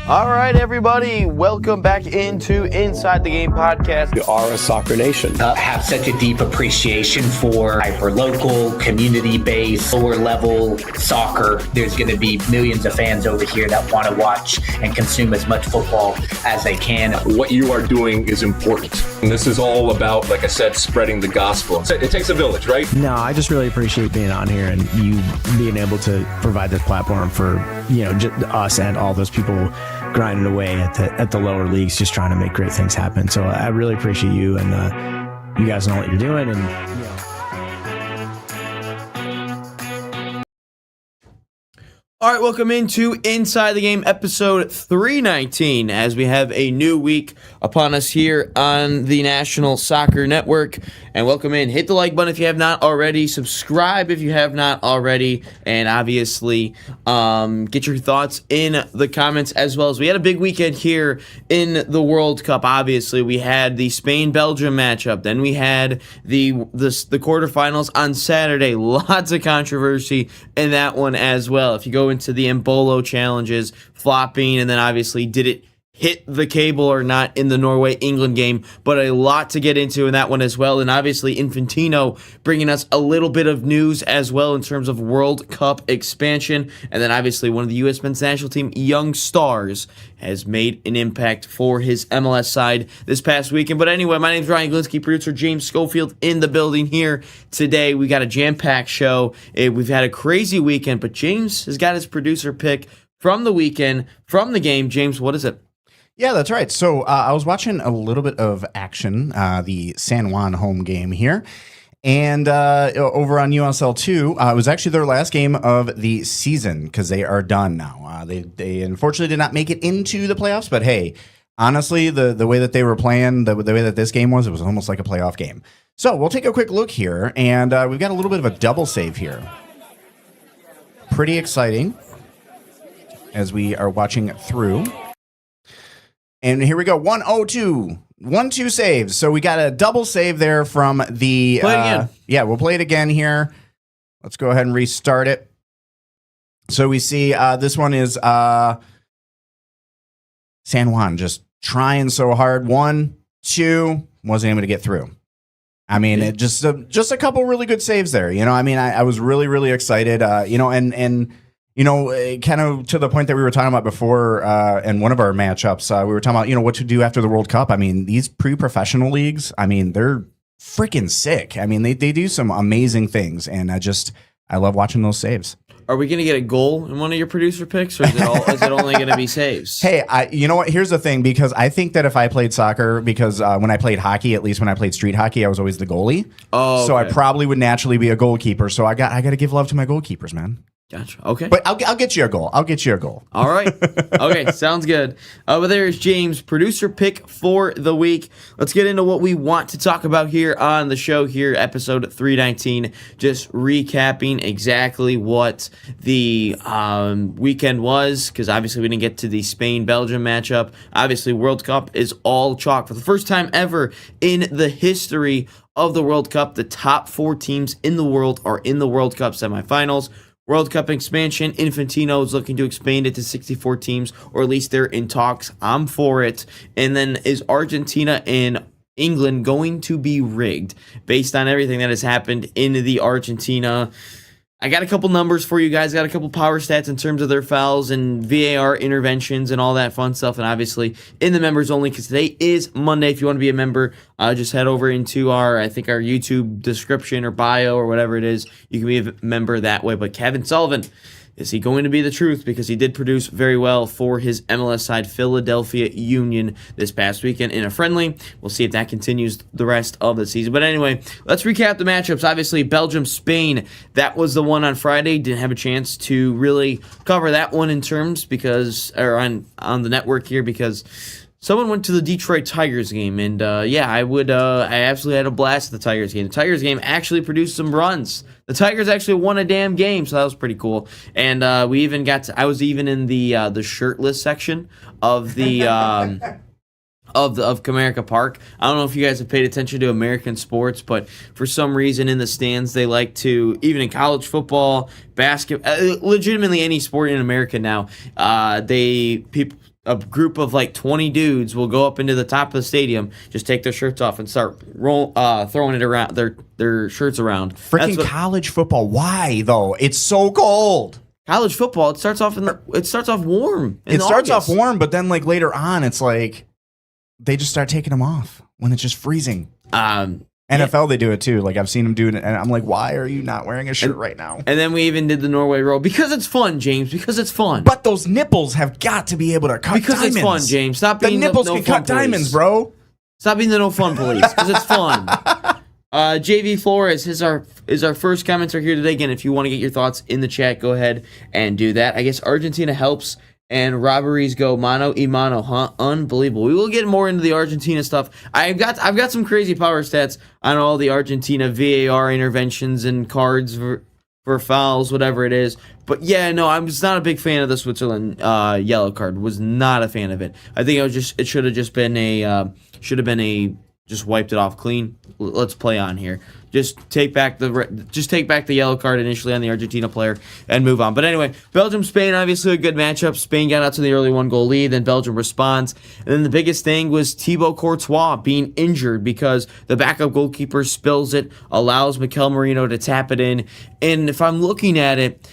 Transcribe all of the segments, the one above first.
All right, everybody, welcome back into Inside the Game podcast. We are a soccer nation. Have such a deep appreciation for hyper-local, community-based, lower-level soccer. There's going to be millions of fans over here that want to watch and consume as much football as they can. What you are doing is important. And this is all about, like I said, spreading the gospel. It takes a village, right? No, I just really appreciate being on here and you being able to provide this platform for, us and all those people grinding away at the lower leagues, just trying to make great things happen. So I really appreciate you and you guys know what you're doing. And All right, welcome into Inside the Game episode 319 as we have a new week upon us here on the National Soccer Network. And welcome in. Hit the like button if you have not already. Subscribe if you have not already. And obviously, get your thoughts in the comments as well. As we had a big weekend here in the World Cup. Obviously, we had the Spain-Belgium matchup. Then we had the quarterfinals on Saturday. Lots of controversy in that one as well. If you go into the Embolo challenges, flopping, and then obviously did it hit the cable or not in the Norway-England game, but a lot to get into in that one as well. And obviously Infantino bringing us a little bit of news as well in terms of World Cup expansion. And then obviously one of the U.S. men's national team young stars has made an impact for his MLS side this past weekend. But anyway, my name is Ryan Glinsky, producer James Schofield in the building here today. We got a jam-packed show. We've had a crazy weekend, but James has got his producer pick from the weekend, from the game. James, what is it? Yeah, that's right. So I was watching a little bit of action, the San Juan home game here, and over on USL2, it was actually their last game of the season because they are done now. They unfortunately did not make it into the playoffs, but hey, honestly, the way that they were playing, the way that this game was, it was almost like a playoff game. So we'll take a quick look here, and we've got a little bit of a double save here. Pretty exciting as we are watching through. And here we go, 1-0-2. 1-2 saves. So we got a double save there from the... Play it again. Yeah, we'll play it again here. Let's go ahead and restart it. So we see this one is San Juan just trying so hard. 1-2, wasn't able to get through. I mean, it just a couple really good saves there. I was really, really excited. Kind of to the point that we were talking about before in one of our matchups, we were talking about, what to do after the World Cup. I mean, these pre-professional leagues, I mean, they're freaking sick. I mean, they do some amazing things, and I love watching those saves. Are we going to get a goal in one of your producer picks, or is it only going to be saves? Hey, you know what? Here's the thing, because I think that if I played soccer, because when I played hockey, at least when I played street hockey, I was always the goalie. Oh, okay. So I probably would naturally be a goalkeeper. So I got to give love to my goalkeepers, man. Gotcha. Okay. But I'll get you a goal. All right. Okay, sounds good. But there's James, producer pick for the week. Let's get into what we want to talk about here on the show here, episode 319. Just recapping exactly what the weekend was, because obviously we didn't get to the Spain-Belgium matchup. Obviously, World Cup is all chalk. For the first time ever in the history of the World Cup, the top 4 teams in the world are in the World Cup semifinals. World Cup expansion, Infantino is looking to expand it to 64 teams, or at least they're in talks. I'm for it. And then is Argentina and England going to be rigged based on everything that has happened in the Argentina? I got a couple numbers for you guys. Got a couple power stats in terms of their fouls and VAR interventions and all that fun stuff. And obviously in the members only, because today is Monday. If you want to be a member, just head over into our YouTube description or bio or whatever it is. You can be a member that way. But Kevin Sullivan, is he going to be the truth? Because he did produce very well for his MLS side, Philadelphia Union, this past weekend in a friendly. We'll see if that continues the rest of the season. But anyway, let's recap the matchups. Obviously, Belgium-Spain, that was the one on Friday. Didn't have a chance to really cover that one in terms on the network here because someone went to the Detroit Tigers game, and I absolutely had a blast at the Tigers game. The Tigers game actually produced some runs. The Tigers actually won a damn game, so that was pretty cool. And I was even in the shirtless section of the of Comerica Park. I don't know if you guys have paid attention to American sports, but for some reason in the stands they like to, even in college football, basketball, legitimately any sport in America now, a group of like 20 dudes will go up into the top of the stadium, just take their shirts off and start throwing it around their shirts around. Freaking college football. Why though? It's so cold. College football, it starts off warm. It starts off warm, but then like later on, it's like they just start taking them off when it's just freezing. NFL, they do it too. Like I've seen them do it, and I'm like, why are you not wearing a shirt right now? And then we even did the Norway roll because it's fun, James. Because it's fun. But those nipples have got to be able to cut because diamonds. It's fun, James. Stop being the nipples no can fun cut diamonds, bro. Stop being the no fun police because it's fun. JV Flores is our first commenter here today. Again, if you want to get your thoughts in the chat, go ahead and do that. I guess Argentina helps. And robberies go mano y mano, huh? Unbelievable. We will get more into the Argentina stuff. I've got some crazy power stats on all the Argentina VAR interventions and cards for fouls, whatever it is. But yeah, no, I was not a big fan of the Switzerland yellow card. Was not a fan of it. I think it should have just been just wiped it off clean. Let's play on here. Just take back the yellow card initially on the Argentina player and move on. But anyway, Belgium-Spain, obviously a good matchup. Spain got out to the early 1-goal lead, then Belgium responds. And then the biggest thing was Thibaut Courtois being injured because the backup goalkeeper spills it, allows Mikel Merino to tap it in. And if I'm looking at it,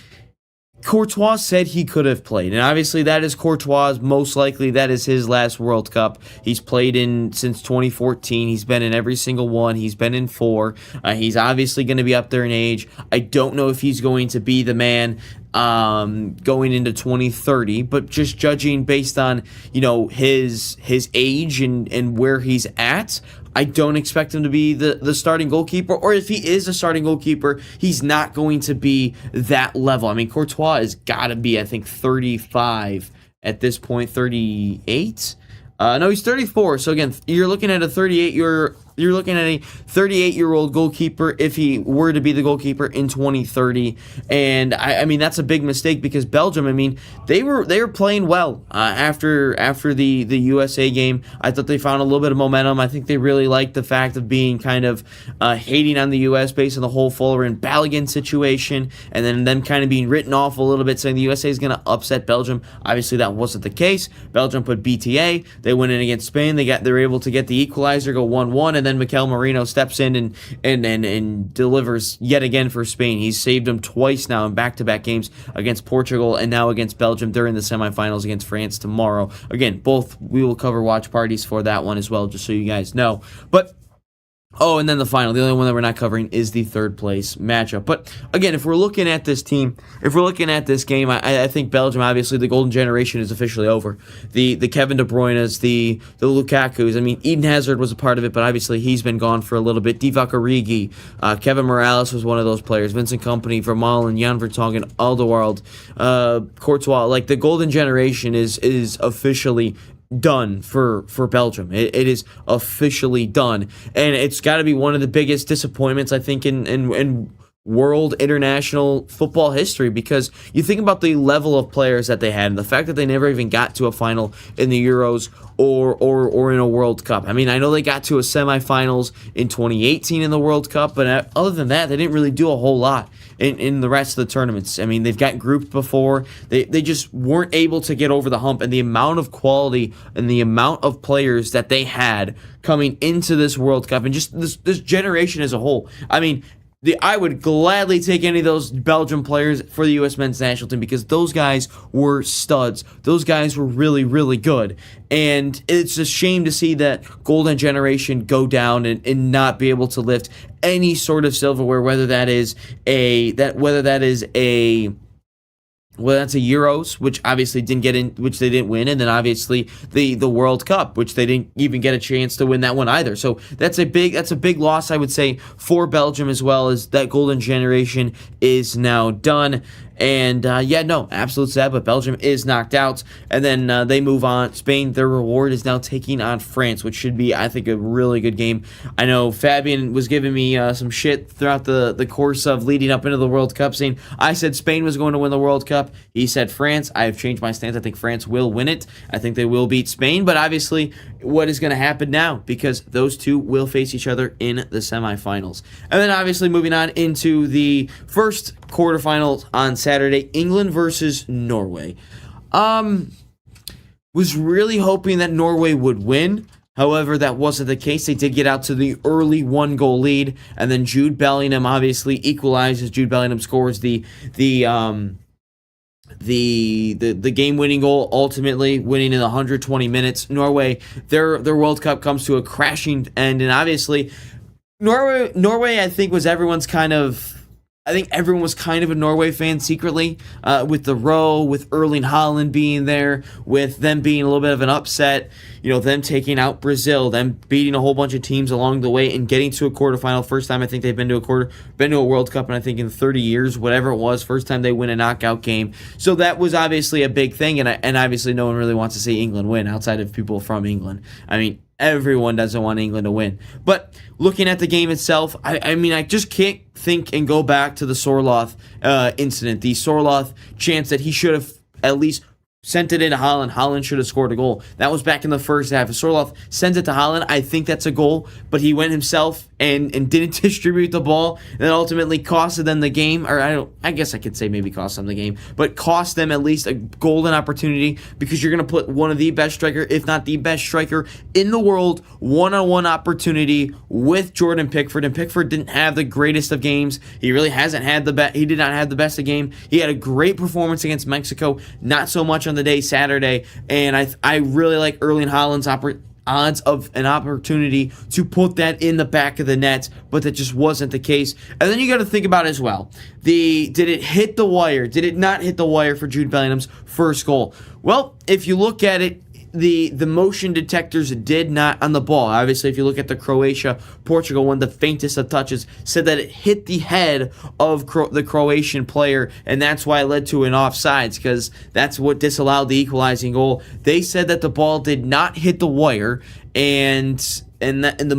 Courtois said he could have played, and obviously that is Courtois. Most likely that is his last World Cup. He's played in since 2014. He's been in every single one. He's been in 4. He's obviously going to be up there in age. I don't know if he's going to be the man going into 2030, but just judging based on his age and where he's at, I don't expect him to be the starting goalkeeper, or if he is a starting goalkeeper, he's not going to be that level. I mean, Courtois has got to be, I think, 35 at this point, 38. No, he's 34. So again, you're looking at a 38-year-old goalkeeper if he were to be the goalkeeper in 2030. And I mean that's a big mistake because Belgium, I mean, they were playing well after the USA game. I thought they found a little bit of momentum. I think they really liked the fact of being kind of hating on the US based on the whole Fuller and Balogun situation, and then them kind of being written off a little bit, saying the USA is going to upset Belgium. Obviously that wasn't the case. Belgium put BTA. They went in against Spain. They were able to get the equalizer, go 1-1, and then Mikel Merino steps in and delivers yet again for Spain. He's saved them twice now in back-to-back games against Portugal and now against Belgium during the semifinals against France tomorrow. Again, both we will cover watch parties for that one as well, just so you guys know. But and then the final, the only one that we're not covering is the third place matchup. But again, if we're looking at this team, if we're looking at this game, I think Belgium, obviously, the golden generation is officially over. The Kevin De Bruyne's, the Lukaku's. I mean, Eden Hazard was a part of it, but obviously he's been gone for a little bit. Divock Origi, Kevin Morales was one of those players. Vincent Kompany, Vermaelen, Jan Vertonghen, Alderweireld, Courtois. Like the golden generation is officially done for Belgium. It is officially done, and it's got to be one of the biggest disappointments I think in world international football history, because you think about the level of players that they had and the fact that they never even got to a final in the Euros or in a World Cup. I mean, I know they got to a semifinals in 2018 in the World Cup, but other than that, they didn't really do a whole lot in the rest of the tournaments. I mean, they've got grouped before. They just weren't able to get over the hump, and the amount of quality and the amount of players that they had coming into this World Cup and just this generation as a whole. I mean, I would gladly take any of those Belgium players for the U.S. men's national team because those guys were studs. Those guys were really, really good. And it's a shame to see that golden generation go down and not be able to lift any sort of silverware, whether that's a Euros, which obviously didn't get in, which they didn't win, and then obviously the World Cup, which they didn't even get a chance to win that one either. So that's a big loss, I would say, for Belgium, as well as that golden generation is now done. And absolute sad, but Belgium is knocked out. And then they move on. Spain, their reward is now taking on France, which should be, I think, a really good game. I know Fabian was giving me some shit throughout the course of leading up into the World Cup, saying I said Spain was going to win the World Cup. He said France. I have changed my stance. I think France will win it. I think they will beat Spain. But obviously, what is going to happen now? Because those two will face each other in the semifinals. And then obviously moving on into the first quarterfinals on Saturday, England versus Norway. Was really hoping that Norway would win. However, that wasn't the case. They did get out to the early 1-goal lead, and then Jude Bellingham obviously equalizes. Jude Bellingham scores the game-winning goal, ultimately winning in 120 minutes. Norway, their World Cup comes to a crashing end, and obviously Norway, I think, was everyone's kind of. I think everyone was kind of a Norway fan secretly, with the row, with Erling Haaland being there, with them being a little bit of an upset, them taking out Brazil, them beating a whole bunch of teams along the way and getting to a quarterfinal. First time I think they've been to a World Cup, and I think in 30 years, whatever it was, first time they win a knockout game. So that was obviously a big thing, and obviously no one really wants to see England win outside of people from England. I mean, everyone doesn't want England to win. But looking at the game itself, I just can't think and go back to the Sorloth incident. The Sorloth chance that he should have at least sent it into Haaland. Haaland should have scored a goal. That was back in the first half. If Sorloth sends it to Haaland, I think that's a goal, but he went himself and didn't distribute the ball, and then ultimately costed them the game. Or I guess I could say maybe cost them the game, but cost them at least a golden opportunity, because you're going to put one of the best striker, if not the best striker in the world, one-on-one opportunity with Jordan Pickford, and Pickford didn't have the greatest of games. He really hasn't had he did not have the best of game. He had a great performance against Mexico, not so much on the day Saturday, and I really like Erling Haaland's odds of an opportunity to put that in the back of the net, but that just wasn't the case. And then you got to think about as well, did it hit the wire? Did it not hit the wire for Jude Bellingham's first goal? Well, if you look at it, the motion detectors did not on the ball. Obviously, if you look at the Croatia-Portugal one, the faintest of touches said that it hit the head of the Croatian player, and that's why it led to an offsides, because that's what disallowed the equalizing goal. They said that the ball did not hit the wire, and the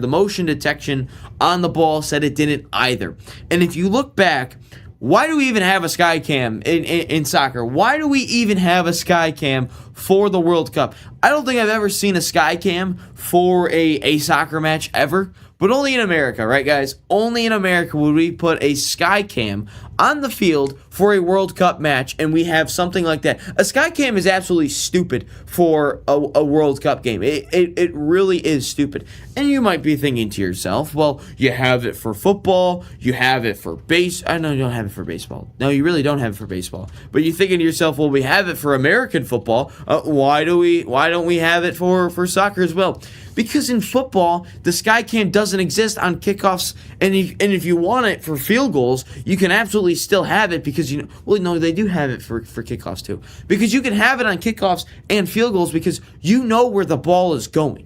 motion detection on the ball said it didn't either. And if you look back, why do we even have a sky cam in soccer? Why do we even have a sky cam for the World Cup? I don't think I've ever seen a sky cam for a soccer match ever, but only in America, right, guys? Only in America would we put a sky cam on the field for a World Cup match, and we have something like that. A sky cam is absolutely stupid for a World Cup game. It really is stupid. And you might be thinking to yourself, well, you have it for football, you have it for I know you don't have it for baseball. No, you really don't have it for baseball. But you're thinking to yourself, well, we have it for American football. Why don't we have it for soccer as well? Because in football, the sky cam doesn't exist on kickoffs, and if you want it for field goals, you can absolutely still have it, because they do have it for kickoffs too. Because you can have it on kickoffs and field goals, because you know where the ball is going.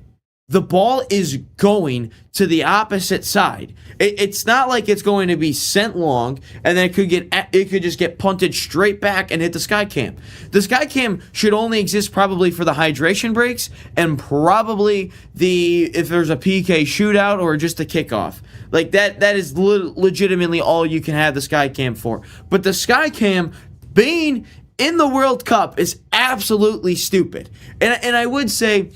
The ball is going to the opposite side. It's not like it's going to be sent long and then it could just get punted straight back and hit the sky cam. The sky cam should only exist probably for the hydration breaks and probably if there's a PK shootout or just a kickoff. Like that is legitimately all you can have the sky cam for. But the sky cam being in the World Cup is absolutely stupid. And I would say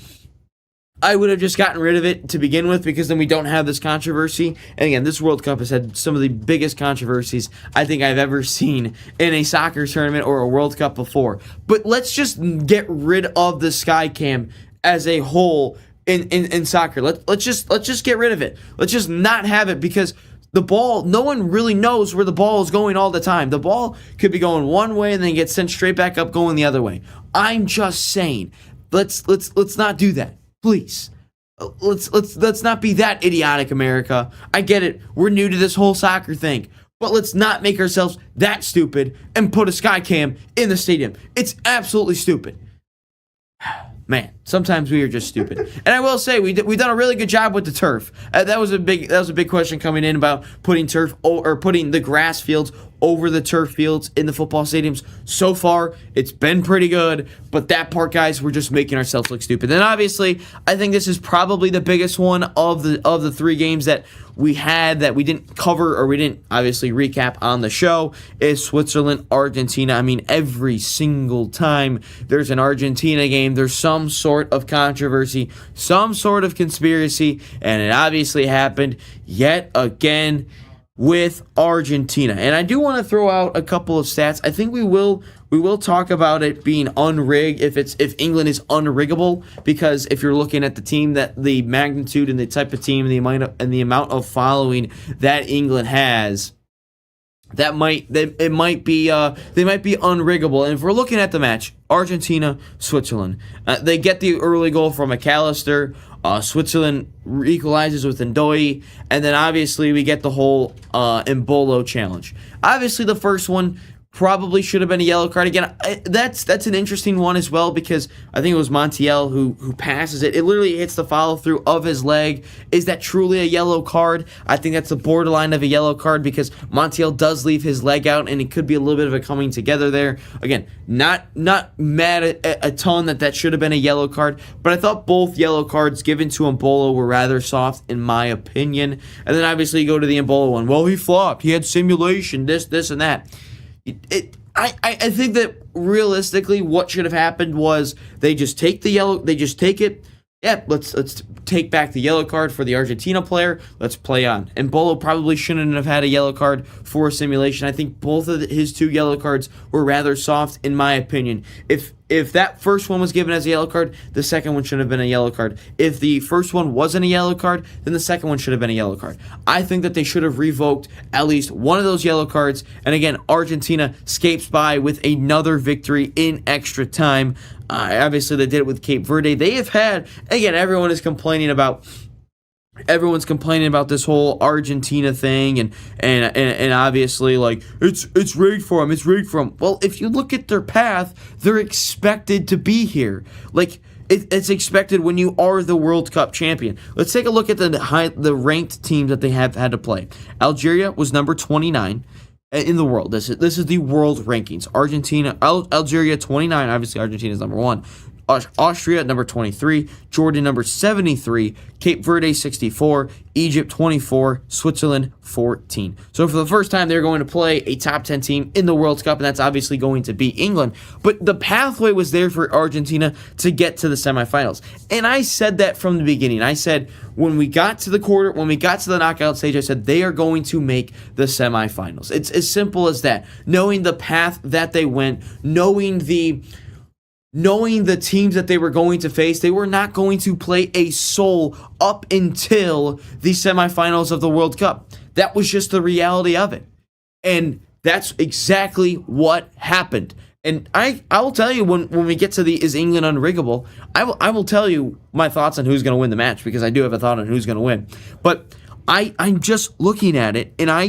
I would have just gotten rid of it to begin with, because then we don't have this controversy. And again, this World Cup has had some of the biggest controversies I think I've ever seen in a soccer tournament or a World Cup before. But let's just get rid of the sky cam as a whole in soccer. Let's just get rid of it. Let's just not have it, because the ball, no one really knows where the ball is going all the time. The ball could be going one way and then get sent straight back up going the other way. I'm just saying, let's not do that. Please, let's not be that idiotic, America. I get it. We're new to this whole soccer thing, but let's not make ourselves that stupid and put a sky cam in the stadium. It's absolutely stupid. Man, sometimes we are just stupid. And I will say we've done a really good job with the turf. That was a big question coming in about putting turf or putting the grass fields over the turf fields in the football stadiums. So far, it's been pretty good, but that part, guys, we're just making ourselves look stupid. And obviously, I think this is probably the biggest one of the three games that we had that we didn't cover or we didn't obviously recap on the show is Switzerland, Argentina. I mean, every single time there's an Argentina game, there's some sort of controversy, some sort of conspiracy, and it obviously happened yet again. with Argentina. And I do want to throw out a couple of stats. I think we will talk about it being unrigged if England is unriggable, because if you're looking at the team, that the magnitude and the type of team and the amount of following that England has, they might be unriggable. And if we're looking at the match, Argentina, Switzerland, they get the early goal from McAllister. Switzerland equalizes with Ndoye, and then obviously we get the whole Embolo challenge. Obviously, the first one probably should have been a yellow card. Again, that's an interesting one as well, because I think it was Montiel who passes it. It literally hits the follow-through of his leg. Is that truly a yellow card? I think that's the borderline of a yellow card, because Montiel does leave his leg out, and it could be a little bit of a coming together there. Again, not mad at a ton that should have been a yellow card, but I thought both yellow cards given to Embolo were rather soft, in my opinion. And then obviously you go to the Embolo one. Well, he flopped. He had simulation, this, and that. I think that realistically what should have happened was they just take it. Yeah, let's take back the yellow card for the Argentina player. Let's play on. And Embolo probably shouldn't have had a yellow card for simulation. I think both of his 2 yellow cards were rather soft, in my opinion. If that first one was given as a yellow card, the second one should have been a yellow card. If the first one wasn't a yellow card, then the second one should have been a yellow card. I think that they should have revoked at least one of those yellow cards. And again, Argentina escapes by with another victory in extra time. Obviously, they did it with Cape Verde. They have had, again, everyone's complaining about this whole Argentina thing, and obviously, like, it's rigged for them. It's rigged for them. Well, if you look at their path, they're expected to be here. Like, it's expected when you are the World Cup champion. Let's take a look at the ranked teams that they have had to play. Algeria was number 29 in the world. This is the world rankings. Algeria 29. Obviously, Argentina is number 1. Austria number 23, Jordan number 73, Cape Verde 64, Egypt 24, Switzerland 14. So for the first time, they're going to play a top 10 team in the World Cup, and that's obviously going to be England. But the pathway was there for Argentina to get to the semifinals. And I said that from the beginning. I said when we got to the knockout stage, I said they are going to make the semifinals. It's as simple as that. Knowing the path that they went, knowing the teams that they were going to face, they were not going to play a soul up until the semifinals of the World Cup. That was just the reality of it. And that's exactly what happened. And I will tell you when we get to the is England unriggable, I will tell you my thoughts on who's going to win the match, because I do have a thought on who's going to win. But I'm just looking at it, and I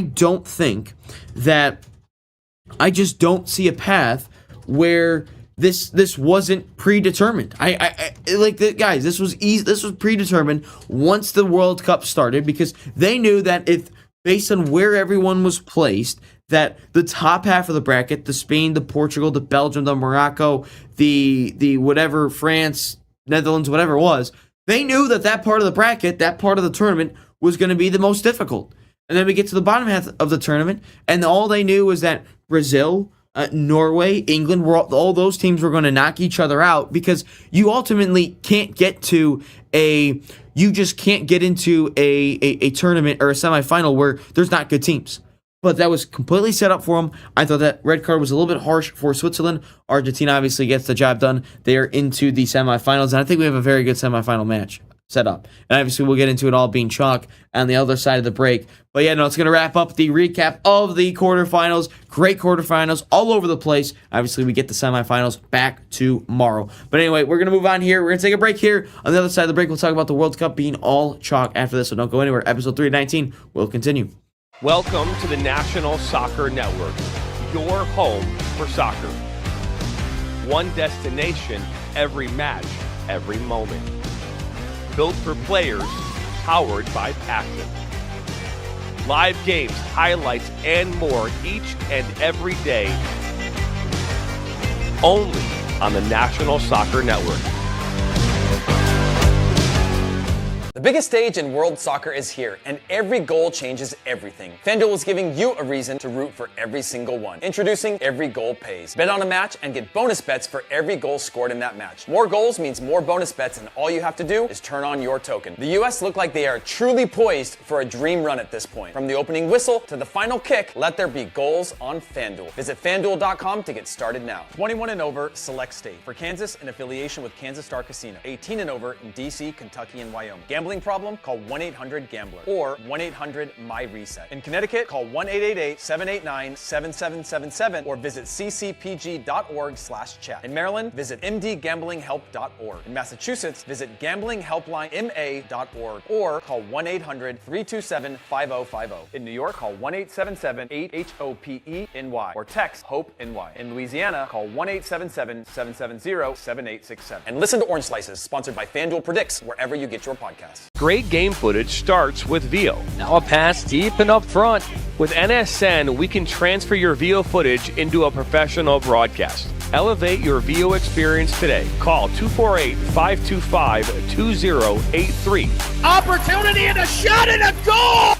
just don't see a path where this wasn't predetermined. Guys, this was easy. This was predetermined once the World Cup started, because they knew that if, based on where everyone was placed, that the top half of the bracket, the Spain, the Portugal, the Belgium, the Morocco, the whatever, France, Netherlands, whatever it was, they knew that part of the bracket, that part of the tournament was going to be the most difficult. And then we get to the bottom half of the tournament, and all they knew was that Brazil, Norway, England, all those teams were going to knock each other out, because you ultimately can't get into a tournament or a semifinal where there's not good teams. But that was completely set up for them. I thought that red card was a little bit harsh for Switzerland. Argentina obviously gets the job done. They are into the semifinals, and I think we have a very good semifinal match set up. And obviously we'll get into it all being chalk on the other side of the break. But yeah, no, it's going to wrap up the recap of the quarterfinals. Great quarterfinals all over the place. Obviously, we get the semifinals back tomorrow. But anyway, we're going to move on here. We're going to take a break here. On the other side of the break, we'll talk about the World Cup being all chalk after this. So don't go anywhere. Episode 319 will continue. Welcome to the National Soccer Network, your home for soccer. One destination, every match, every moment. Built for players, powered by passion. Live games, highlights, and more each and every day. Only on the National Soccer Network. The biggest stage in world soccer is here, and every goal changes everything. FanDuel is giving you a reason to root for every single one. Introducing Every Goal Pays. Bet on a match and get bonus bets for every goal scored in that match. More goals means more bonus bets, and all you have to do is turn on your token. The U.S. look like they are truly poised for a dream run at this point. From the opening whistle to the final kick, let there be goals on FanDuel. Visit FanDuel.com to get started now. 21 and over, select state. For Kansas, in affiliation with Kansas Star Casino. 18 and over in D.C., Kentucky, and Wyoming. Gambling problem? Call 1-800-GAMBLER or 1-800-MY-RESET. In Connecticut, call 1-888-789-7777 or visit ccpg.org/chat. In Maryland, visit mdgamblinghelp.org. In Massachusetts, visit gamblinghelplinema.org or call 1-800-327-5050. In New York, call 1-877-8-HOPE-NY or text HOPE-NY. In Louisiana, call 1-877-770-7867. And listen to Orange Slices, sponsored by FanDuel Predicts, wherever you get your podcasts. Great game footage starts with VIO. Now a pass deep and up front. With NSN, we can transfer your VIO footage into a professional broadcast. Elevate your VIO experience today. Call 248-525-2083. Opportunity and a shot and a goal!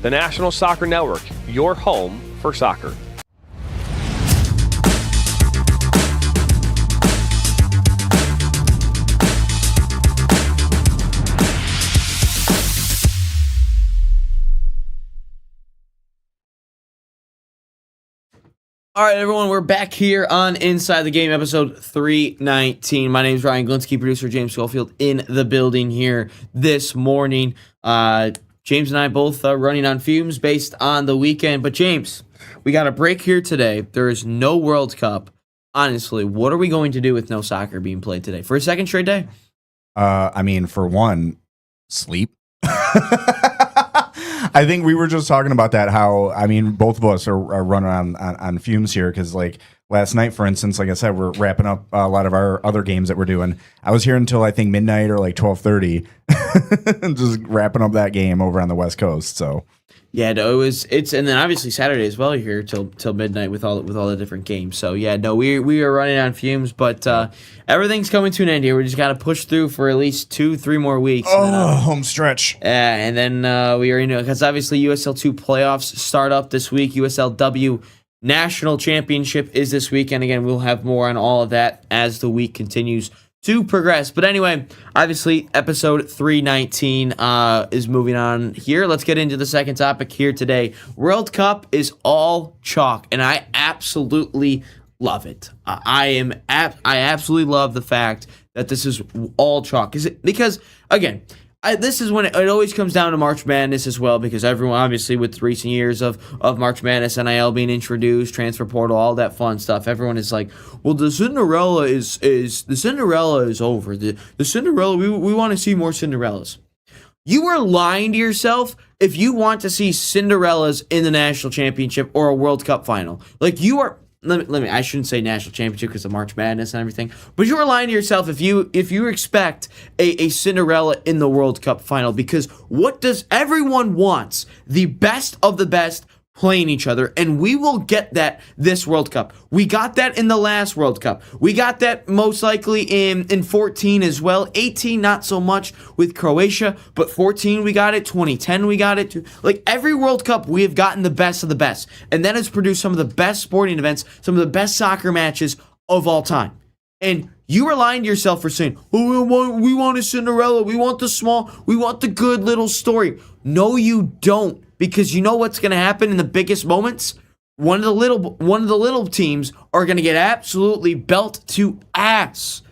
The National Soccer Network, your home for soccer. All right, everyone, we're back here on Inside the Game, episode 319. My name is Ryan Glinsky, producer James Schofield in the building here this morning. James and I both running on fumes based on the weekend. But, James, we got a break here today. There is no World Cup. Honestly, what are we going to do with no soccer being played today? For a second straight day? For one, sleep. I think we were just talking about that, how, both of us are running on fumes here because, like, last night, for instance, like I said, we're wrapping up a lot of our other games that we're doing. I was here until, I think, midnight or, like, 12:30, just wrapping up that game over on the West Coast, so... Yeah, no, and then obviously Saturday as well here till midnight with all the different games. So yeah, no, we are running on fumes, but everything's coming to an end here. We just got to push through for at least 2-3 more weeks. Home stretch. And then we are because obviously USL 2 playoffs start up this week. USLW National Championship is this weekend. Again, we'll have more on all of that as the week continues to progress. But anyway, obviously, episode 319 is moving on here. Let's get into the second topic here today. World Cup is all chalk, and I absolutely love it. I absolutely love the fact that this is all chalk. Is it because, again, this is when it always comes down to March Madness as well, because everyone, obviously, with recent years of March Madness, NIL being introduced, transfer portal, all that fun stuff, everyone is like, well, the Cinderella is over. The Cinderella, we want to see more Cinderellas. You are lying to yourself if you want to see Cinderellas in the national championship or a World Cup final. Like, you are... Let me. I shouldn't say national championship because of March Madness and everything. But you're lying to yourself if you expect a Cinderella in the World Cup final, because what does everyone wants? The best of the best playing each other, and we will get that this World Cup. We got that in the last World Cup. We got that most likely in 14 as well. 18 not so much with Croatia, but 14 we got it. 2010 we got it too. Like, every World Cup we have gotten the best of the best, and that has produced some of the best sporting events, some of the best soccer matches of all time. And you are lying to yourself for saying, oh, we want a Cinderella, we want the good little story. No, you don't. Because you know what's going to happen in the biggest moments? One of the little teams are going to get absolutely belt to ass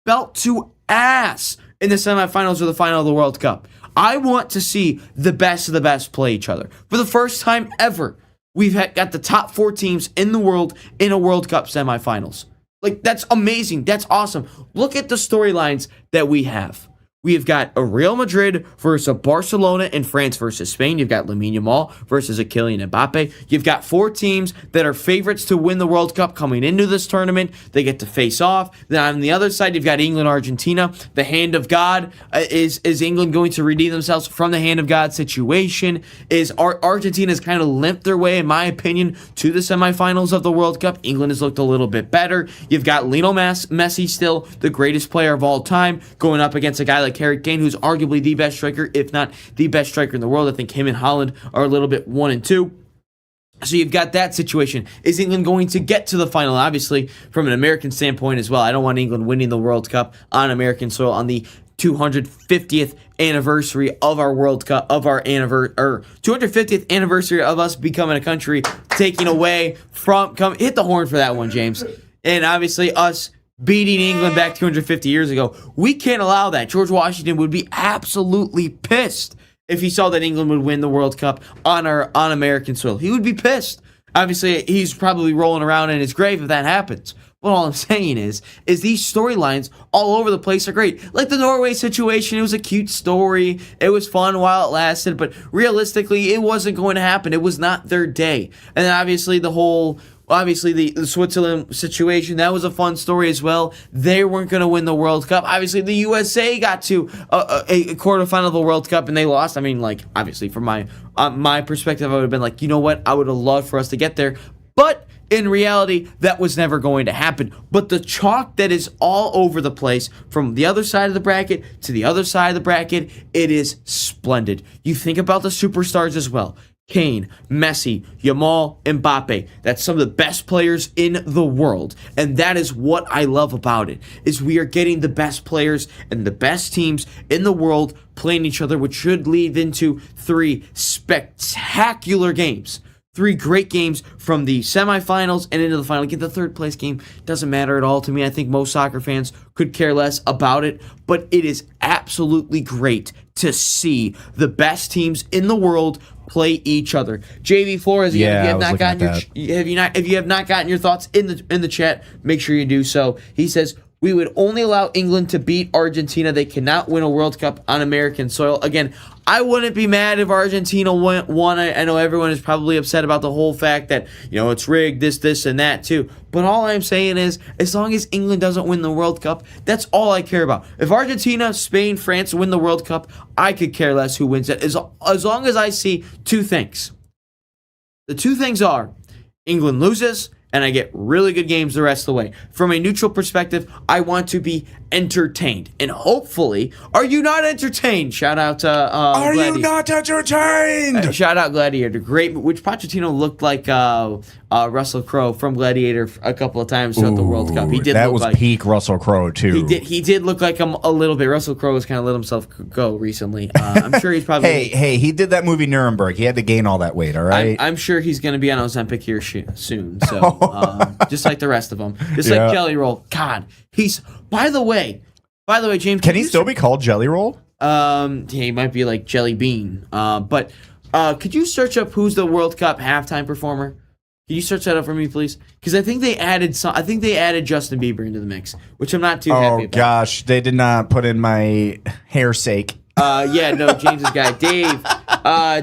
in the semifinals or the final of the World Cup. I want to see the best of the best play each other. For the first time ever, we've got the top 4 teams in the world in a World Cup semifinals. Like, that's amazing. That's awesome. Look at the storylines that we have. We have got a Real Madrid versus a Barcelona and France versus Spain. You've got Lamine Yamal versus a Kylian Mbappe. You've got 4 teams that are favorites to win the World Cup coming into this tournament. They get to face off. Then on the other side, you've got England, Argentina. The hand of God. Is England going to redeem themselves from the hand of God situation? Is Argentina's kind of limped their way, in my opinion, to the semifinals of the World Cup. England has looked a little bit better. You've got Lionel Messi, still the greatest player of all time, going up against a guy like like Harry Kane, who's arguably the best striker, if not the best striker in the world. I think him and Haaland are a little bit 1 and 2. So you've got that situation. Is England going to get to the final? Obviously, from an American standpoint as well, I don't want England winning the World Cup on American soil on the 250th anniversary of our World Cup, of our 250th anniversary of us becoming a country, taking away from, hit the horn for that one, James. And obviously us beating England back 250 years ago. We can't allow that. George Washington would be absolutely pissed if he saw that England would win the World Cup on American soil. He would be pissed. Obviously, he's probably rolling around in his grave if that happens. But all I'm saying is these storylines all over the place are great. Like the Norway situation, it was a cute story. It was fun while it lasted, but realistically, it wasn't going to happen. It was not their day. And then obviously the Switzerland situation, that was a fun story as well. They weren't going to win the World Cup. Obviously, the USA got to a quarterfinal of the World Cup and they lost. I mean, like, obviously, from my perspective, I would have been like, you know what? I would have loved for us to get there. But in reality, that was never going to happen. But the chalk that is all over the place, from the other side of the bracket to the other side of the bracket, it is splendid. You think about the superstars as well. Kane, Messi, Yamal, Mbappe. That's some of the best players in the world. And that is what I love about it, is we are getting the best players and the best teams in the world playing each other, which should lead into 3 spectacular games. 3 great games from the semifinals and into the final. Get the third place game. Doesn't matter at all to me. I think most soccer fans could care less about it, but it is absolutely great to see the best teams in the world play each other. JV Flores, if you have not gotten your thoughts in the chat, make sure you do so. He says, we would only allow England to beat Argentina. They cannot win a World Cup on American soil. Again, I wouldn't be mad if Argentina won. I know everyone is probably upset about the whole fact that, it's rigged, this, and that too. But all I'm saying is, as long as England doesn't win the World Cup, that's all I care about. If Argentina, Spain, France win the World Cup, I could care less who wins it. As long as I see 2 things. The 2 things are, England loses, and I get really good games the rest of the way. From a neutral perspective, I want to be entertained. And hopefully, are you not entertained? Shout out to Are Gladiator. you not entertained? Shout out Gladiator. Great, which Pochettino looked like Russell Crowe from Gladiator a couple of times throughout the World Cup. He did. That look was like, peak Russell Crowe too. He did look like him a little bit. Russell Crowe has kind of let himself go recently. I'm sure he's probably. Hey, he did that movie Nuremberg. He had to gain all that weight. All right. I'm sure he's going to be on Ozempic here soon. So just like the rest of them, just like Jelly Roll. God, he's. By the way, James. Can he still be called Jelly Roll? He might be like Jelly Bean. But could you search up who's the World Cup halftime performer? Can you search that up for me, please? Because I think they added Justin Bieber into the mix, which I'm not too happy about. Oh gosh, they did not put in my hair sake. James's guy, Dave.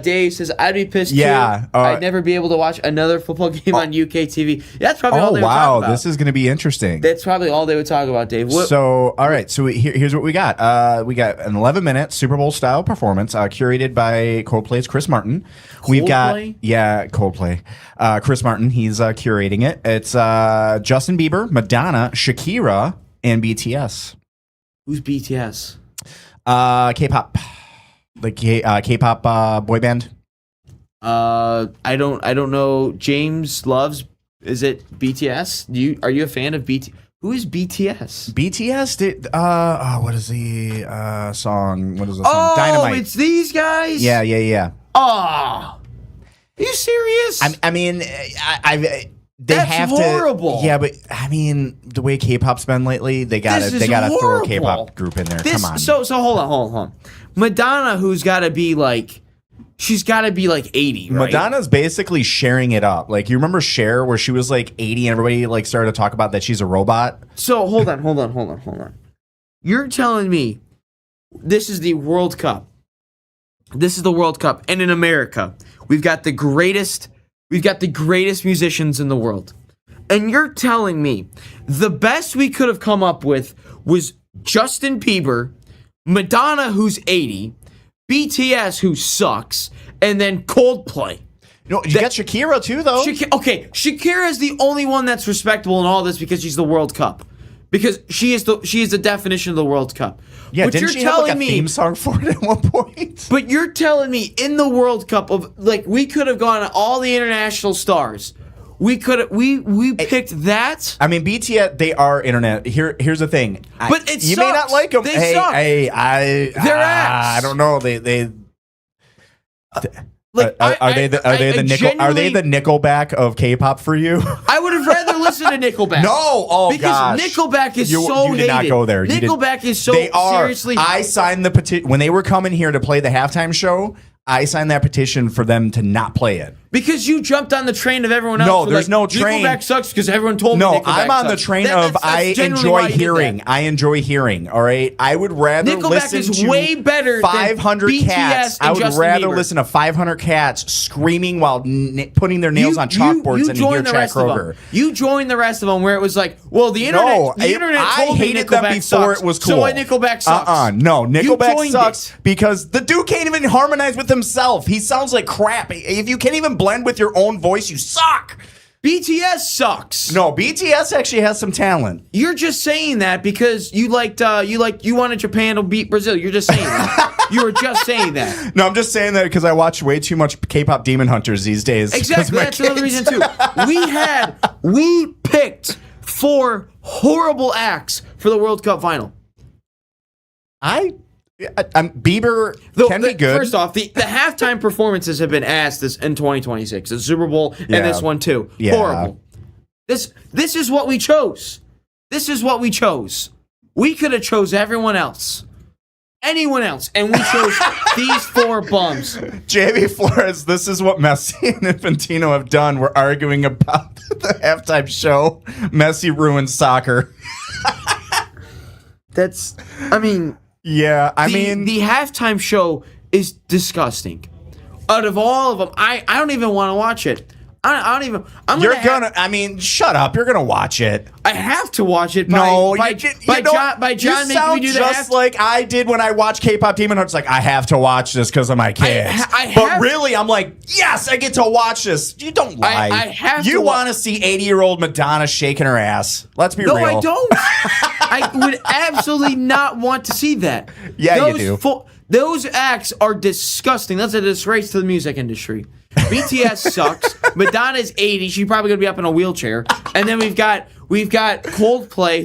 Dave says, I'd be pissed too. I'd never be able to watch another football game on UK TV. That's probably all they would talk about. This is going to be interesting. That's probably all they would talk about, Dave. All right. So here's what we got. We got an 11-minute Super Bowl style performance curated by Coldplay's Chris Martin. We've got Coldplay. Chris Martin. He's curating it. It's Justin Bieber, Madonna, Shakira, and BTS. Who's BTS? K-pop, like K-pop boy band. I don't know. James loves. Is it BTS? Are you a fan of BTS? Who is BTS? BTS did. What is the song? What is the song? Dynamite. It's these guys. Yeah. Oh, are you serious? I mean, That's horrible. Yeah, but I mean, the way K-pop's been lately, they gotta throw a K-pop group in there. Come on. So hold on. Madonna, who's got to be like, she's got to be like 80, right? Madonna's basically sharing it up. Like, you remember Cher, where she was like 80 and everybody like started to talk about that she's a robot? So hold on. You're telling me this is the World Cup. This is the World Cup, and in America, we've got the greatest musicians in the world. And you're telling me the best we could have come up with was Justin Bieber, Madonna, who's 80, BTS, who sucks, and then Coldplay. No, you got Shakira too, though. Shakira is the only one that's respectable in all this because she's the World Cup. Because she is the definition of the World Cup. Yeah, But didn't you're she have like telling a me- theme song for it at one point? But you're telling me in the World Cup of like we could have gone to all the international stars. We could we picked that. I mean, BTS, they are internet. Here's the thing. But it you may not sucks. like them. They suck. They're ass. I don't know. They Like are they the Nickelback of K-pop for you? I would have rather listened to Nickelback. No, oh because gosh, Nickelback is you so did not hated. go there. You did- Nickelback is so They are. seriously. I signed the petition when they were coming here to play the halftime show. I signed that petition for them to not play it. Because you jumped on the train of everyone else. No, We're there's like, no train. Nickelback sucks because everyone told me. No, Nickelback I'm on the sucks. train That's of I generally why enjoy I did hearing. that. I enjoy hearing. All right, I would rather Nickelback listen is to way better than 500 BTS cats. and I would Justin rather Bieber. listen to 500 cats screaming while putting their nails on chalkboards than to hear joined the Chad rest of Kroger. them. You joined the rest of them where it was like, well, the internet. The internet I told me hated them Nickelback before sucks, it was cool. So why Nickelback sucks? No, You Nickelback joined sucks it. because the dude can't even harmonize with himself. He sounds like crap. If you can't even blend with your own voice, you suck. BTS sucks. No, BTS actually has some talent. You're just saying that because you wanted Japan to beat Brazil. You're just saying that. You were just saying that. No, I'm just saying that because I watch way too much K-pop Demon Hunters these days. Exactly. That's another reason too. We picked 4 horrible acts for the World Cup final. Bieber can be good. First off, the halftime performances have been asked this in 2026. The Super Bowl and this one too. Yeah. Horrible. This is what we chose. This is what we chose. We could have chose everyone else. Anyone else. And we chose these 4 bums. JB Flores, this is what Messi and Infantino have done. We're arguing about the halftime show. Messi ruined soccer. Yeah, The halftime show is disgusting. Out of all of them, I don't even want to watch it. I don't even. Shut up. You're gonna watch it. I have to watch it. No, by John making me do the just like I did when I watched K-pop Demon Hunters. Like I have to watch this because of my kids. But really, I'm like, yes, I get to watch this. You don't lie. I have to You want to see 80-year-old Madonna shaking her ass? Let's be real. No, I don't. I would absolutely not want to see that. Yeah, you do. Those acts are disgusting. That's a disgrace to the music industry. BTS sucks. Madonna's 80. She's probably gonna be up in a wheelchair. And then we've got Coldplay,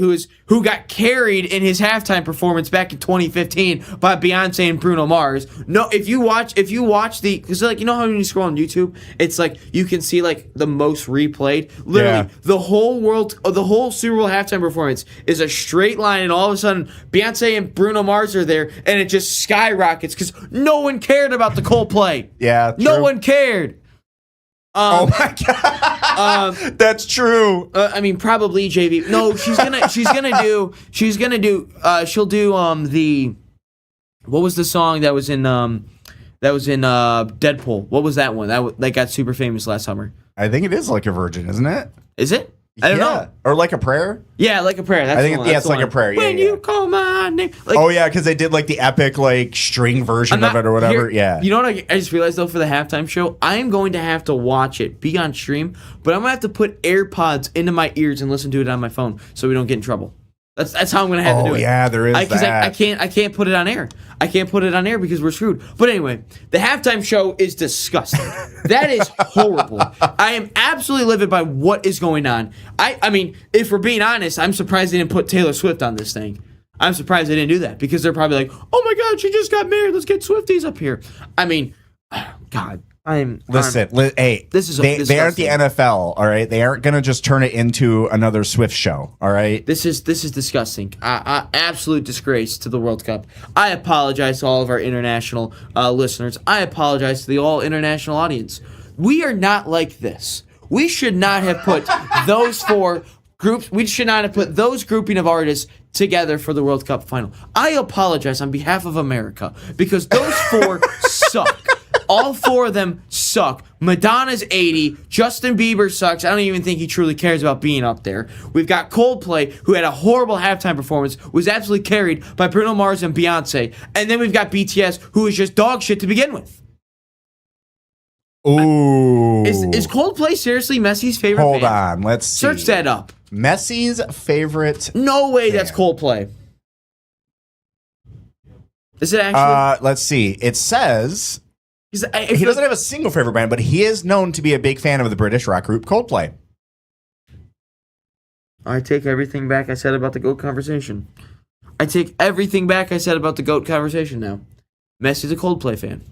who got carried in his halftime performance back in 2015 by Beyonce and Bruno Mars. No, if you watch because like you know how when you scroll on YouTube, it's like you can see like the most replayed. Literally, the whole Super Bowl halftime performance is a straight line, and all of a sudden Beyonce and Bruno Mars are there, and it just skyrockets because no one cared about the Coldplay. Yeah, true. No one cared. Oh my god, that's true. I mean, probably JV. No, she'll do the what was the song that was in Deadpool? What was that one that got super famous last summer? I think it is Like a Virgin, isn't it? Is it? I don't know. Or Like a Prayer? Yeah, Like a Prayer. That's I think the one. it's That's the Like a one. Prayer. When you call my name. Like, oh yeah, because they did like the epic like string version of it or whatever. Yeah. You know what I just realized though for the halftime show? I am going to have to watch it, be on stream, but I'm gonna have to put AirPods into my ears and listen to it on my phone so we don't get in trouble. That's how I'm gonna have to do it. Oh yeah, there is that. I can't put it on air. I can't put it on air because we're screwed. But anyway, the halftime show is disgusting. That is horrible. I am absolutely livid by what is going on. I mean, if we're being honest, I'm surprised they didn't put Taylor Swift on this thing. I'm surprised they didn't do that because they're probably like, oh my God, she just got married. Let's get Swifties up here. I mean, God. Hey, this is they aren't the NFL, all right? They aren't gonna just turn it into another Swift show, all right? This is disgusting. Absolute disgrace to the World Cup. I apologize to all of our international listeners. I apologize to the all international audience. We are not like this. We should not have put those 4 groups. We should not have put those grouping of artists together for the World Cup final. I apologize on behalf of America because those 4 suck. All 4 of them suck. Madonna's 80. Justin Bieber sucks. I don't even think he truly cares about being up there. We've got Coldplay, who had a horrible halftime performance, was absolutely carried by Bruno Mars and Beyonce. And then we've got BTS, who is just dog shit to begin with. Ooh. Is Coldplay seriously Messi's favorite Hold band? on, let's see. Search that up. Messi's favorite. No way that's Coldplay. Is it actually? Let's see. It says He he doesn't have a single favorite band, but he is known to be a big fan of the British rock group Coldplay. I take everything back I said about the GOAT conversation. I take everything back I said about the GOAT conversation now. Messi's a Coldplay fan.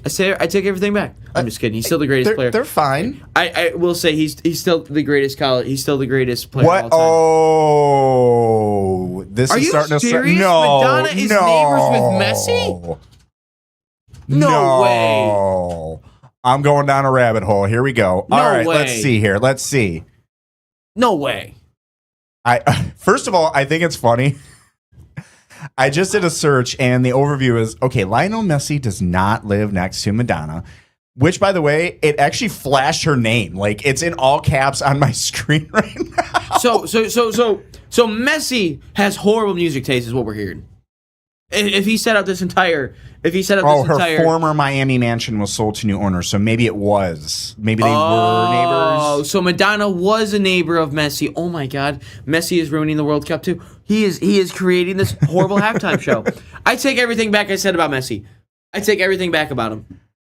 I take everything back. I'm just kidding. He's still the greatest player. They're fine. I will say he's still the greatest college. He's still the greatest player What? of all time. Oh, this Are is you starting serious? to no. Madonna is neighbors with Messi? No way. I'm going down a rabbit hole. Here we go. No All right, way. let's see here. Let's see. No way. First of all, I think it's funny. I just did a search, and the overview is, okay, Lionel Messi does not live next to Madonna, which, by the way, it actually flashed her name. Like, it's in all caps on my screen right now. So Messi has horrible music taste, is what we're hearing. If he set up this entire, her former Miami mansion was sold to new owners, so maybe it was. Maybe they were neighbors. Oh, so Madonna was a neighbor of Messi. Oh my God, Messi is ruining the World Cup too. He is creating this horrible halftime show. I take everything back I said about Messi. I take everything back about him.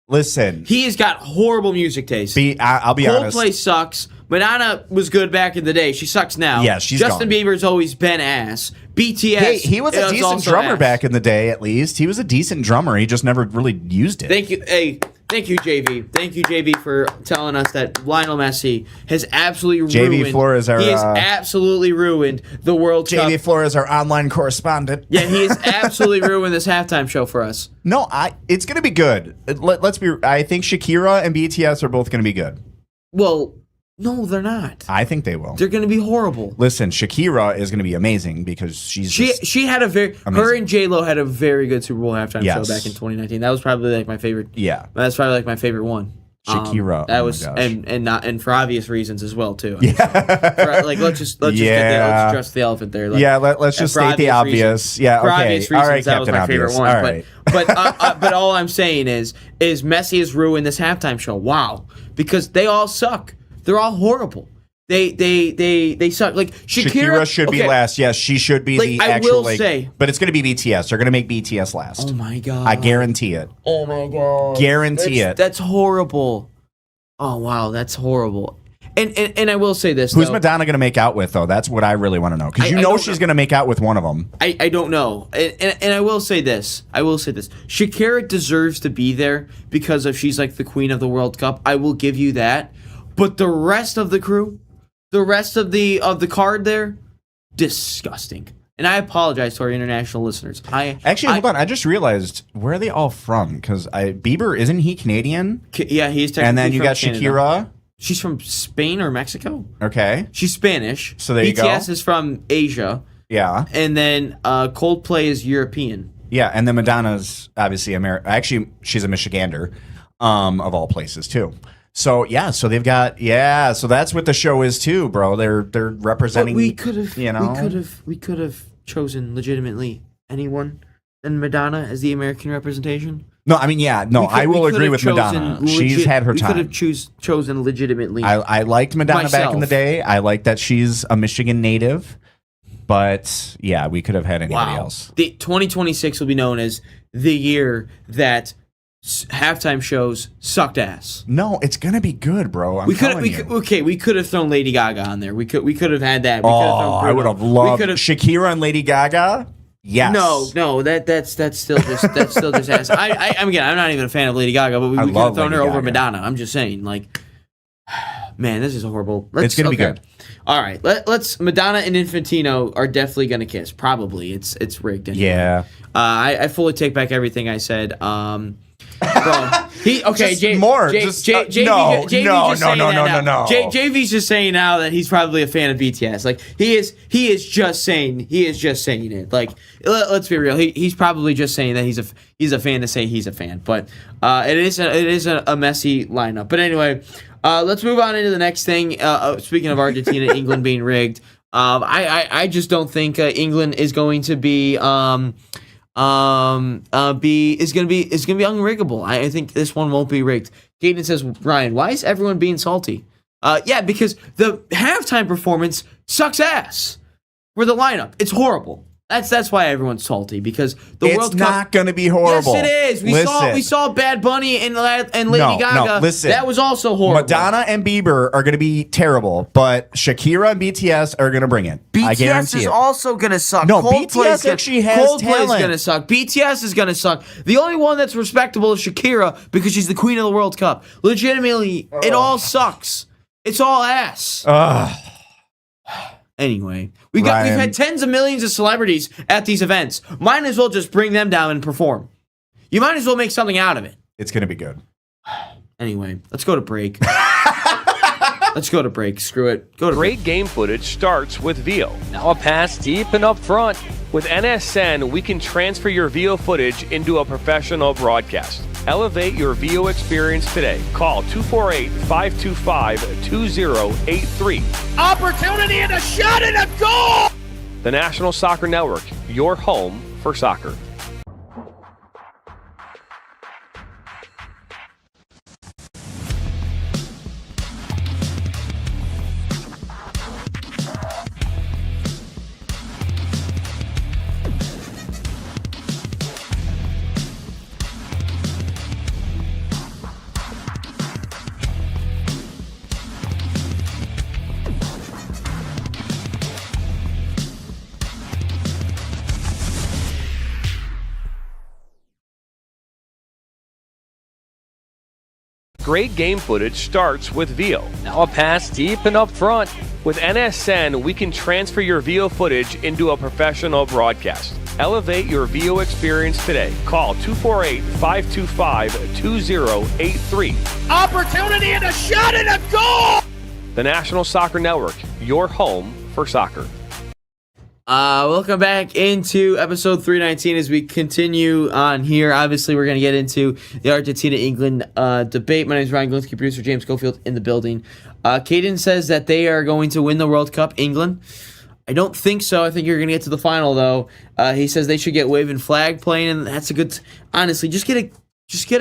Listen, He has got horrible music taste. I'll be honest. Coldplay sucks. Madonna was good back in the day. She sucks now. Yeah, she's Justin gone. Bieber's always been ass. BTS. Hey, he was a is decent also drummer ass. back in the day, at least. He was a decent drummer. He just never really used it. Thank you. Hey, thank you, JV. Thank you, JV, for telling us that Lionel Messi has absolutely JV ruined. Flores, he has absolutely ruined the World Cup. JV Flores, our online correspondent. Yeah, he has absolutely ruined this halftime show for us. No, it's going to be good. I think Shakira and BTS are both going to be good. Well, no, they're not. I think they will. They're going to be horrible. Listen, Shakira is going to be amazing because she had a very amazing. her and J-Lo had a very good Super Bowl halftime Yes. show back in 2019. That was probably like my favorite. Yeah. That's probably like my favorite one. Shakira. That oh was my gosh. and for obvious reasons as well too. Like let's just let's address the elephant there. Like, let's just for state the obvious. reasons. Yeah, For okay. obvious All reasons, right, that was Captain my favorite Obvious. one. All right. But all I'm saying is Messi has ruined this halftime show. Wow, because they all suck. They're all horrible. They suck. Like Shakira should be last. Yes, she should be Like, the I actual. will say- but it's going to be BTS. They're going to make BTS last. Oh my God. I guarantee it. Oh my God. Guarantee it. That's horrible. Oh wow, that's horrible. And I will say this. Who's though. Madonna going to make out with, though? That's what I really want to know. Because I don't she's know. going to make out with one of them. I don't know. And I will say this. Shakira deserves to be there because she's like the queen of the World Cup. I will give you that. But the rest of the crew, the rest of the card there, disgusting. And I apologize to our international listeners. Hold on. I just realized, where are they all from? Because Bieber, isn't he Canadian? Yeah, he's technically And then you from got Canada. Shakira. She's from Spain or Mexico. Okay. She's Spanish. So there you go. BTS is from Asia. Yeah. And then Coldplay is European. Yeah. And then Madonna's obviously American. Actually, she's a Michigander, of all places, too. So, yeah. So they've got, so that's what the show is, too, bro. They're representing, But we could have, you know. we could have chosen legitimately anyone than Madonna as the American representation. No, I mean, I will agree with Madonna. She's had her time. We could have chosen legitimately. I liked Madonna back in the Myself. day. I like that she's a Michigan native. But, yeah, we could have had anybody else. The 2026 will be known as the year that halftime shows sucked ass. No, it's gonna be good, bro. We could have thrown Lady Gaga on there. We could have had that. We could have thrown I would have loved Shakira and Lady Gaga. Yes. No, that's still just ass. I'm not even a fan of Lady Gaga, but we could have thrown her over Madonna. I'm just saying, like, man, this is horrible. It's gonna be good. All right, let's. Madonna and Infantino are definitely gonna kiss. Probably, it's rigged. Anyway. Yeah. I fully take back everything I said. Bro, JV's just saying now that he's probably a fan of BTS. Like he is just saying it. Like let's be real. He's probably just saying that he's a fan to say he's a fan. But it is a messy lineup. But anyway, let's move on into the next thing. Speaking of Argentina, England being rigged. I just don't think England is going to be is gonna be unriggable. I think this one won't be rigged. Gaten says, Ryan, why is everyone being salty? Yeah, because the halftime performance sucks ass for the lineup. It's horrible. That's why everyone's salty, because the It's World Cup. not going to be horrible. Yes, it is. We saw Bad Bunny and Lady Gaga. No, listen. That was also horrible. Madonna and Bieber are going to be terrible, but Shakira and BTS are going to bring it. I BTS guarantee is it. also going to suck. No, Coldplay's BTS actually has Coldplay's talent. going to suck. BTS is going to suck. The only one that's respectable is Shakira, because she's the queen of the World Cup. Legitimately, it all sucks. It's all ass. Anyway, we've had tens of millions of celebrities at these events. Might as well just bring them down and perform. You might as well make something out of it. It's going to be good. Anyway, let's go to break. Let's go to break. Screw it. Go to break. Great game footage starts with VIO. Now a pass deep and up front. With NSN, we can transfer your VIO footage into a professional broadcast. Elevate your VIO experience today. Call 248-525-2083. Opportunity and a shot and a goal! The National Soccer Network, your home for soccer. Great game footage starts with VIO. Now a pass deep and up front. With NSN, we can transfer your VIO footage into a professional broadcast. Elevate your VIO experience today. Call 248-525-2083. Opportunity and a shot and a goal! The National Soccer Network, your home for soccer. Welcome back into episode 319 as we continue on here. Obviously, we're going to get into the Argentina-England debate. My name is Ryan Glinsky, producer James Schofield in the building. Caden says that they are going to win the World Cup, England. I don't think so. I think you're going to get to the final, though. He says they should get waving flag playing, and that's a good... Honestly, just get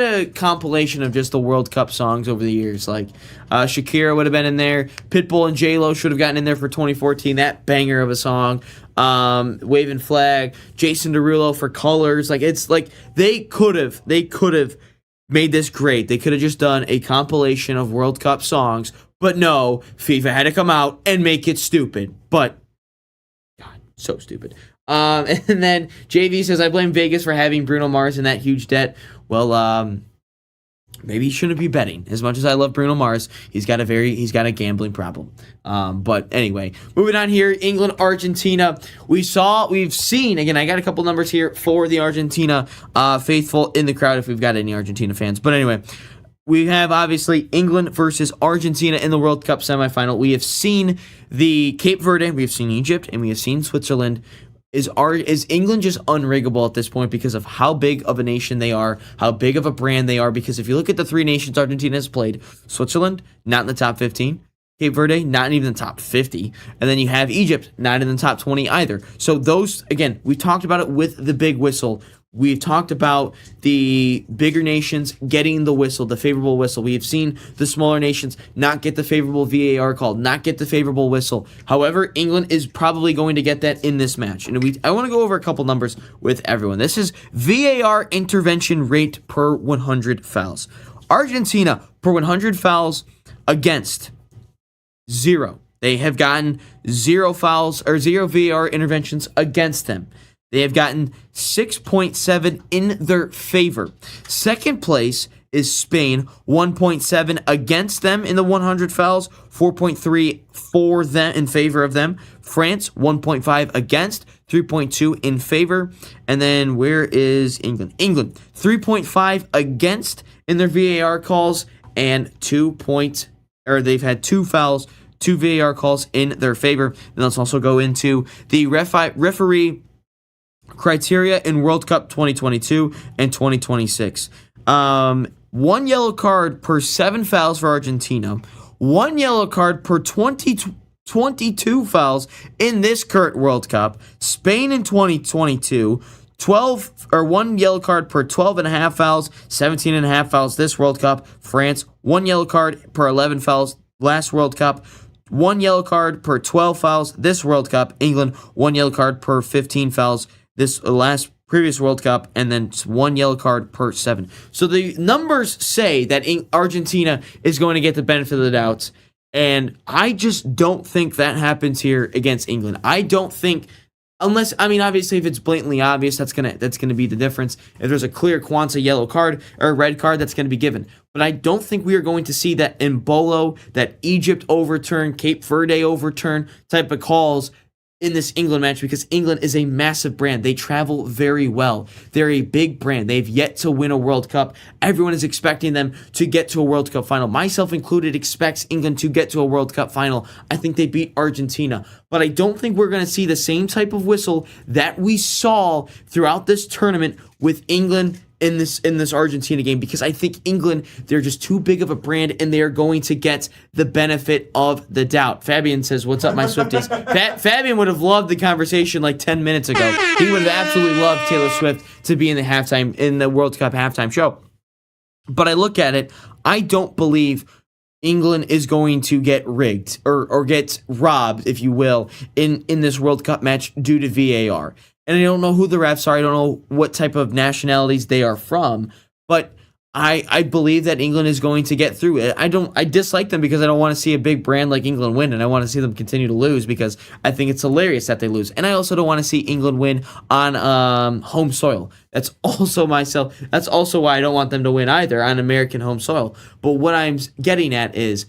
a compilation of just the World Cup songs over the years. Like, Shakira would have been in there. Pitbull and J-Lo should have gotten in there for 2014. That banger of a song. Waving Flag. Jason Derulo for Colors. Like, it's like they could have made this great. They could have just done a compilation of World Cup songs. But no, FIFA had to come out and make it stupid. But, God, so stupid. And then JV says, I blame Vegas for having Bruno Mars in that huge debt. Well, maybe he shouldn't be betting. As much as I love Bruno Mars, he's got a gambling problem. But anyway, moving on here, England, Argentina. We've seen, again, I got a couple numbers here for the Argentina faithful in the crowd if we've got any Argentina fans. But anyway, we have obviously England versus Argentina in the World Cup semifinal. We have seen the Cape Verde, we have seen Egypt, and we have seen Switzerland. Is England just unriggable at this point because of how big of a nation they are, how big of a brand they are? Because if you look at the three nations Argentina has played, Switzerland, not in the top 15. Cape Verde, not even in the top 50. And then you have Egypt, not in the top 20 either. So those, again, we talked about it with the big whistle. We've talked about the bigger nations getting the whistle, the favorable whistle. We have seen the smaller nations not get the favorable VAR call, not get the favorable whistle. However, England is probably going to get that in this match. And I want to go over a couple numbers with everyone. This is VAR intervention rate per 100 fouls. Argentina, per 100 fouls against, 0. They have gotten 0 fouls or 0 VAR interventions against them. They have gotten 6.7 in their favor. Second place is Spain, 1.7 against them in the 100 fouls, 4.3 for them in favor of them. France, 1.5 against, 3.2 in favor. And then where is England? England, 3.5 against in their VAR calls and they've had 2 fouls, 2 VAR calls in their favor. And let's also go into the referee criteria in World Cup 2022 and 2026. 1 yellow card per 7 fouls for Argentina. 1 yellow card per 22 fouls in this current World Cup. Spain in 2022. 1 yellow card per 12.5 fouls. 17.5 fouls this World Cup. France, 1 yellow card per 11 fouls last World Cup. 1 yellow card per 12 fouls this World Cup. England, 1 yellow card per 15 fouls this previous World Cup, and then 1 yellow card per 7. So the numbers say that Argentina is going to get the benefit of the doubt, and I just don't think that happens here against England. I don't think, unless, I mean, obviously if it's blatantly obvious, that's gonna be the difference. If there's a clear Kwanzaa yellow card or a red card, that's gonna be given. But I don't think we are going to see that Embolo, that Egypt overturn, Cape Verde overturn type of calls in this England match, because England is a massive brand. They travel very well. They're a big brand. They've yet to win a World Cup. Everyone is expecting them to get to a World Cup final. Myself included expects England to get to a World Cup final. I think they beat Argentina. But I don't think we're going to see the same type of whistle that we saw throughout this tournament with England in this Argentina game, because I think England, they're just too big of a brand, and they are going to get the benefit of the doubt. Fabian says, "What's up, my Swifties?" Fabian would have loved the conversation like 10 minutes ago. He would have absolutely loved Taylor Swift to be in the World Cup halftime show. But I look at it, I don't believe England is going to get rigged or get robbed, if you will, in this World Cup match due to VAR. And I don't know who the refs are. I don't know what type of nationalities they are from. But I believe that England is going to get through it. I dislike them because I don't want to see a big brand like England win, and I want to see them continue to lose because I think it's hilarious that they lose. And I also don't want to see England win on home soil. That's also why I don't want them to win either on American home soil. But what I'm getting at is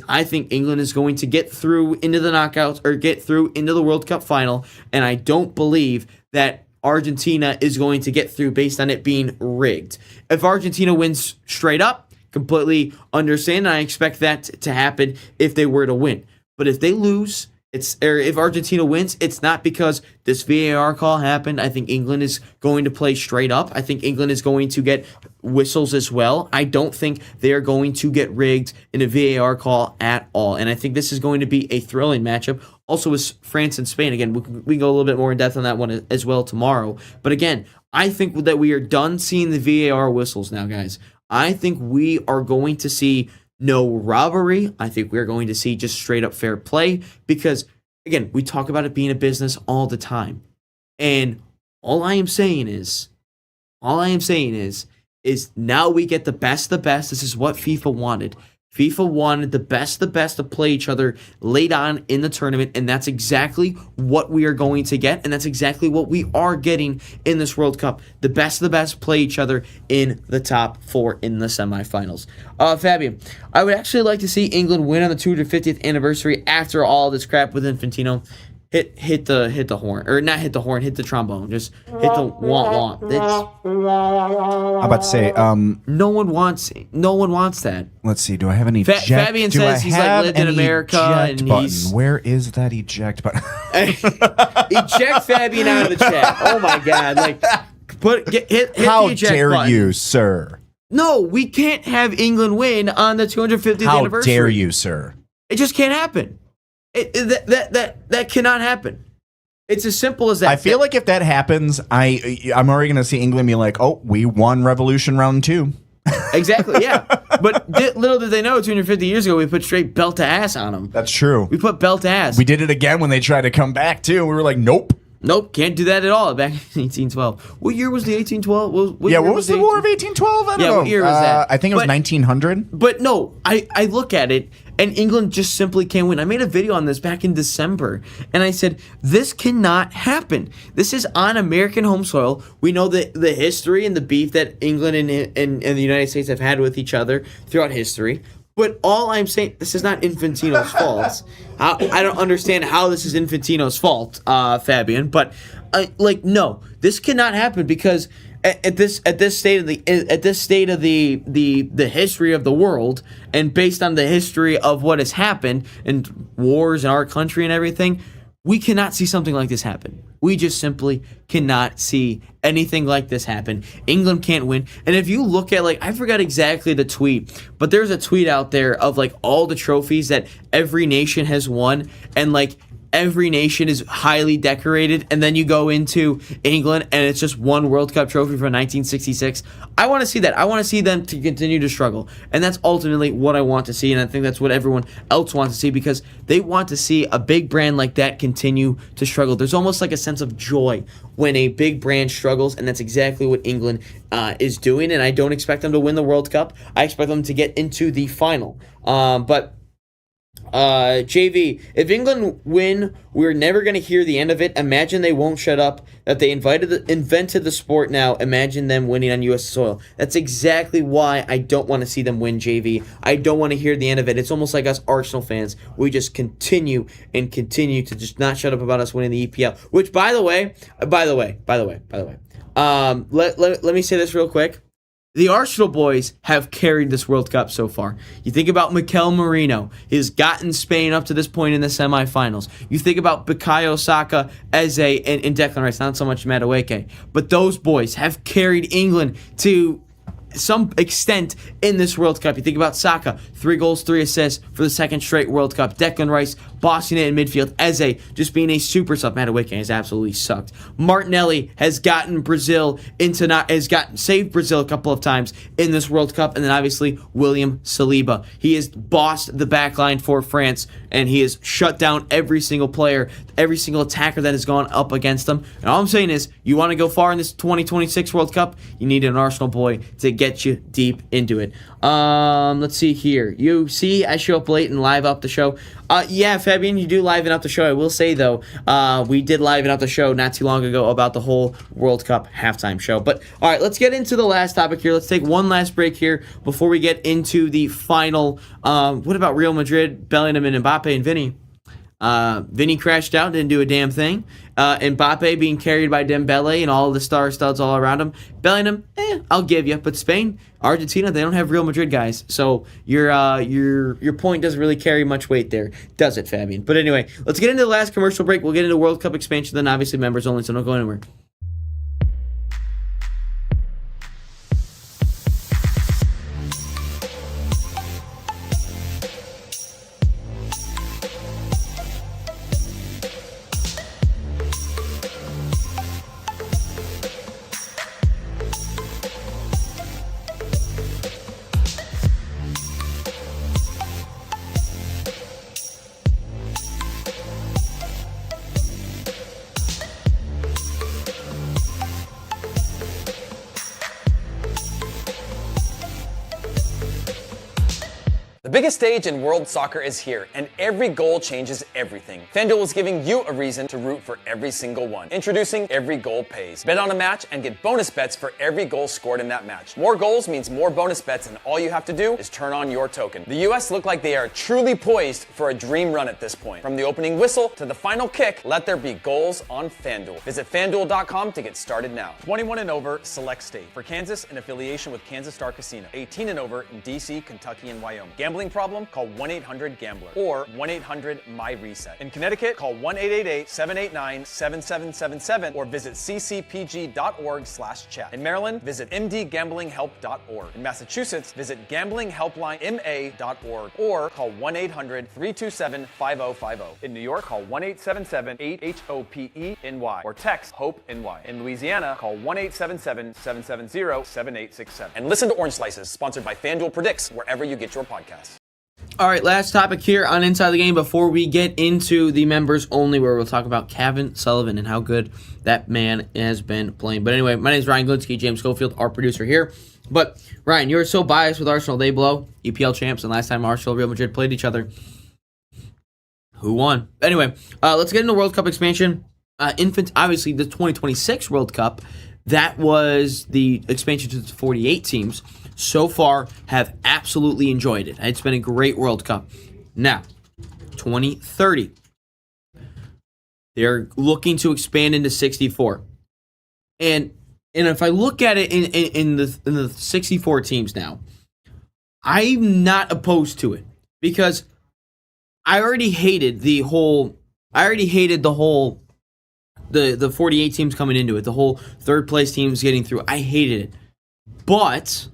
I think England is going to get through into the knockouts or get through into the World Cup final, and I don't believe that Argentina is going to get through based on it being rigged. If Argentina wins straight up, completely understand, and I expect that to happen if they were to win. But if they lose, if Argentina wins, it's not because this VAR call happened. I think England is going to play straight up. I think England is going to get whistles as well. I don't think they are going to get rigged in a VAR call at all. And I think this is going to be a thrilling matchup. Also with France and Spain. Again, we can go a little bit more in depth on that one as well tomorrow. But again, I think that we are done seeing the VAR whistles now, guys. I think we are going to see no robbery. I think we're going to see just straight up fair play because, again, we talk about it being a business all the time. And all I am saying is now we get the best of the best. This is what FIFA wanted. FIFA wanted the best to play each other late on in the tournament, and that's exactly what we are going to get, and that's exactly what we are getting in this World Cup. The best of the best play each other in the top 4 in the semifinals. Fabian, I would actually like to see England win on the 250th anniversary after all this crap with Infantino. Hit the horn, or not hit the horn, hit the trombone, just hit the wah. I'm about to say, no one wants that. Let's see, do I have any eject? Fabian says he's like lived in America and he's. Where is that eject button? Eject Fabian out of the chat. Oh my God! Like, hit How the eject dare button. you, sir? No, we can't have England win on the 250th How anniversary. How dare you, sir? It just can't happen. That cannot happen. It's as simple as that. I feel like if that happens, I'm already going to see England be like, oh, we won Revolution Round 2. Exactly, yeah. But little did they know, 250 years ago, we put straight belt to ass on them. That's true. We put belt to ass. We did it again when they tried to come back, too. We were like, nope. Nope, can't do that at all. Back in 1812. What year was the 1812? What was the War of 1812? I don't know. What year was that? I think it was 1900. But no, I look at it, and England just simply can't win. I made a video on this back in December, and I said, this cannot happen. This is on American home soil. We know the history and the beef that England and the United States have had with each other throughout history. But all I'm saying, this is not Infantino's fault. I don't understand how this is Infantino's fault, Fabian. But no, this cannot happen because at this state of the history of the world, and based on the history of what has happened and wars in our country and everything, we cannot see something like this happen. We just simply cannot see anything like this happen. England can't win. And if you look at, I forgot exactly the tweet, but there's a tweet out there of, all the trophies that every nation has won. And, every nation is highly decorated, and then you go into England and it's just one World Cup trophy from 1966. I want to see that. I want to see them to continue to struggle, and that's ultimately what I want to see, and I think that's what everyone else wants to see, because they want to see a big brand like that continue to struggle. There's almost like a sense of joy when a big brand struggles, and that's exactly what England is doing, and I don't expect them to win the World Cup. I expect them to get into the final. But JV, if England win, we're never going to hear the end of it. Imagine they won't shut up, that they invented the sport now. Imagine them winning on U.S. soil. That's exactly why I don't want to see them win, JV. I don't want to hear the end of it. It's almost like us Arsenal fans. We just continue to just not shut up about us winning the EPL. Which, by the way, let me say this real quick. The Arsenal boys have carried this World Cup so far. You think about Mikel Merino. He's gotten Spain up to this point in the semifinals. You think about Bukayo Saka, Eze, and Declan Rice. Not so much Madueke. But those boys have carried England to some extent in this World Cup. You think about Saka, 3 goals, 3 assists for the second straight World Cup. Declan Rice bossing it in midfield. Eze just being a super sub. Madueke has absolutely sucked. Martinelli has gotten Brazil saved Brazil a couple of times in this World Cup. And then obviously William Saliba. He has bossed the back line for France, and he has shut down every single player, every single attacker that has gone up against them. And all I'm saying is, you want to go far in this 2026 World Cup, you need an Arsenal boy to get you deep into it. Let's see here. You see, I show up late and live up the show. Yeah, Fabian, you do liven up the show. I will say, though, we did liven up the show not too long ago about the whole World Cup halftime show. But, all right, let's get into the last topic here. Let's take one last break here before we get into the final. What about Real Madrid, Bellingham, and Mbappe and Vinny? Vinny crashed out, didn't do a damn thing. Mbappe being carried by Dembele and all the star studs all around him. Bellingham, I'll give you. But Spain, Argentina, they don't have Real Madrid guys. So your point doesn't really carry much weight there, does it, Fabian? But anyway, let's get into the last commercial break. We'll get into World Cup expansion, then obviously members only, so don't go anywhere. The biggest stage in world soccer is here, and every goal changes everything. FanDuel is giving you a reason to root for every single one. Introducing Every Goal Pays. Bet on a match and get bonus bets for every goal scored in that match. More goals means more bonus bets, and all you have to do is turn on your token. The US look like they are truly poised for a dream run at this point. From the opening whistle to the final kick, let there be goals on FanDuel. Visit FanDuel.com to get started now. 21 and over, select state. For Kansas, in affiliation with Kansas Star Casino. 18 and over in DC, Kentucky, and Wyoming. Gambling problem? Call 1-800-GAMBLER or 1-800-MY-RESET. In Connecticut, call 1-888-789-7777 or visit ccpg.org/chat. In Maryland, visit mdgamblinghelp.org. In Massachusetts, visit gamblinghelplinema.org or call 1-800-327-5050. In New York, call 1-877-8-HOPE-NY or text HOPE-NY. In Louisiana, call 1-877-770-7867. And listen to Orange Slices, sponsored by FanDuel Predicts, wherever you get your podcasts. All right, last topic here on Inside the Game before we get into the members only, where we'll talk about Kevin Sullivan and how good that man has been playing. But anyway, my name is Ryan Glinsky, James Schofield, our producer here. But Ryan, you're so biased with Arsenal. They blow EPL champs, and last time Arsenal and Real Madrid played each other, who won? Anyway, let's get into World Cup expansion. Obviously, the 2026 World Cup, that was the expansion to the 48 teams. So far, have absolutely enjoyed it. It's been a great World Cup. Now, 2030, they're looking to expand into 64. And if I look at it in the 64 teams now, I'm not opposed to it because I already hated the 48 teams coming into it, the whole third place teams getting through. I hated it. But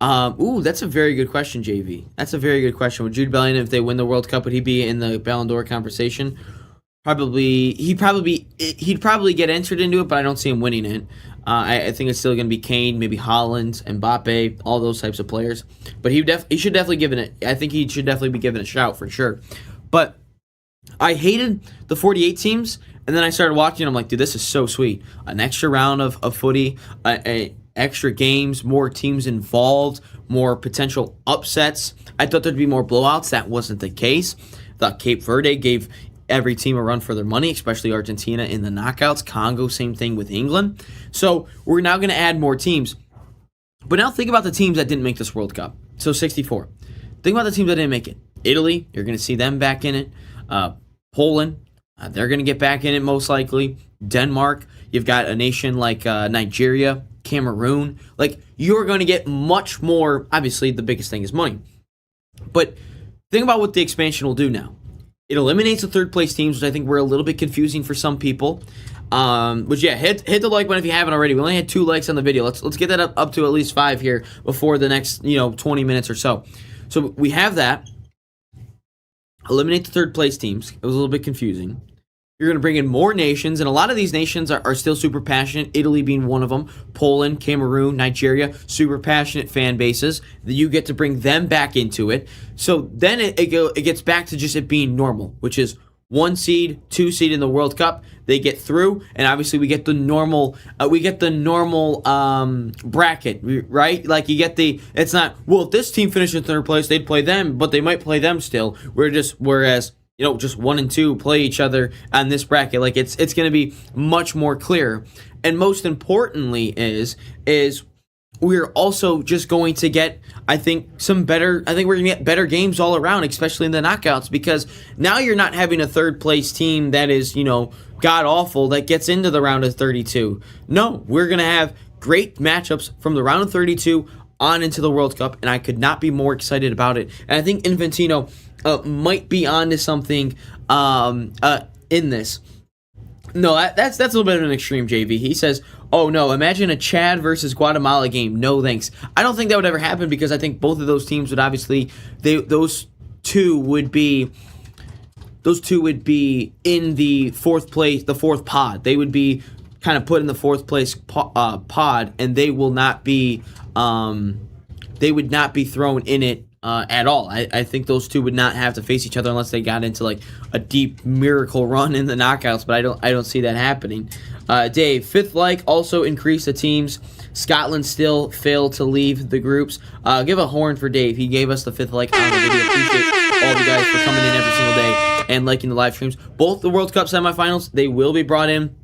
That's a very good question, JV. That's a very good question. Would Jude Bellingham, if they win the World Cup, would he be in the Ballon d'Or conversation? He'd probably get entered into it, but I don't see him winning it. I think it's still going to be Kane, maybe Haaland, Mbappe, all those types of players. But he should definitely give it. I think he should definitely be given a shout for sure. But I hated the 48 teams, and then I started watching. I'm like, dude, this is so sweet. An extra round of footy, extra games, more teams involved, more potential upsets. I thought there'd be more blowouts. That wasn't the case. I thought Cape Verde gave every team a run for their money, especially Argentina in the knockouts. Congo, same thing with England. So we're now going to add more teams. But now think about the teams that didn't make this World Cup. So 64. Think about the teams that didn't make it. Italy, you're going to see them back in it. Poland, they're going to get back in it most likely. Denmark, you've got a nation like Nigeria, Cameroon. Like, you're going to get much more. Obviously, the biggest thing is money. But think about what the expansion will do now. It eliminates the third place teams, which I think were a little bit confusing for some people. But yeah, hit the like button if you haven't already. We only had 2 likes on the video. Let's get that up to at least 5 here before the next 20 minutes or so. So we have that. Eliminate the third place teams. It was a little bit confusing. You're going to bring in more nations, and a lot of these nations are still super passionate, Italy being one of them, Poland, Cameroon, Nigeria, super passionate fan bases. You get to bring them back into it. So then it gets back to just it being normal, which is 1 seed, 2 seed in the World Cup. They get through, and obviously we get the normal bracket, right? Like, you get it's not, well, if this team finished in third place, they'd play them, but they might play them still. Whereas just 1 and 2 play each other on this bracket. Like, it's going to be much more clear. And most importantly is we're also just going to get, I think we're going to get better games all around, especially in the knockouts, because now you're not having a third place team that is, god awful that gets into the round of 32. No, we're going to have great matchups from the round of 32 on into the World Cup, and I could not be more excited about it. And I think Infantino might be onto something in this. No, that's a little bit of an extreme, JV. He says, oh no, imagine a Chad versus Guatemala game. No thanks. I don't think that would ever happen, because I think both of those teams would obviously, those two would be in the fourth place, the fourth pod. They would be kind of put in the fourth place pod, and they would not be thrown in it at all. I think those two would not have to face each other unless they got into like a deep miracle run in the knockouts, but I don't see that happening. Dave, fifth like also increased the teams. Scotland still failed to leave the groups. Give a horn for Dave. He gave us the fifth like on the video. Appreciate all of you guys for coming in every single day and liking the live streams. Both the World Cup semifinals, they will be brought in.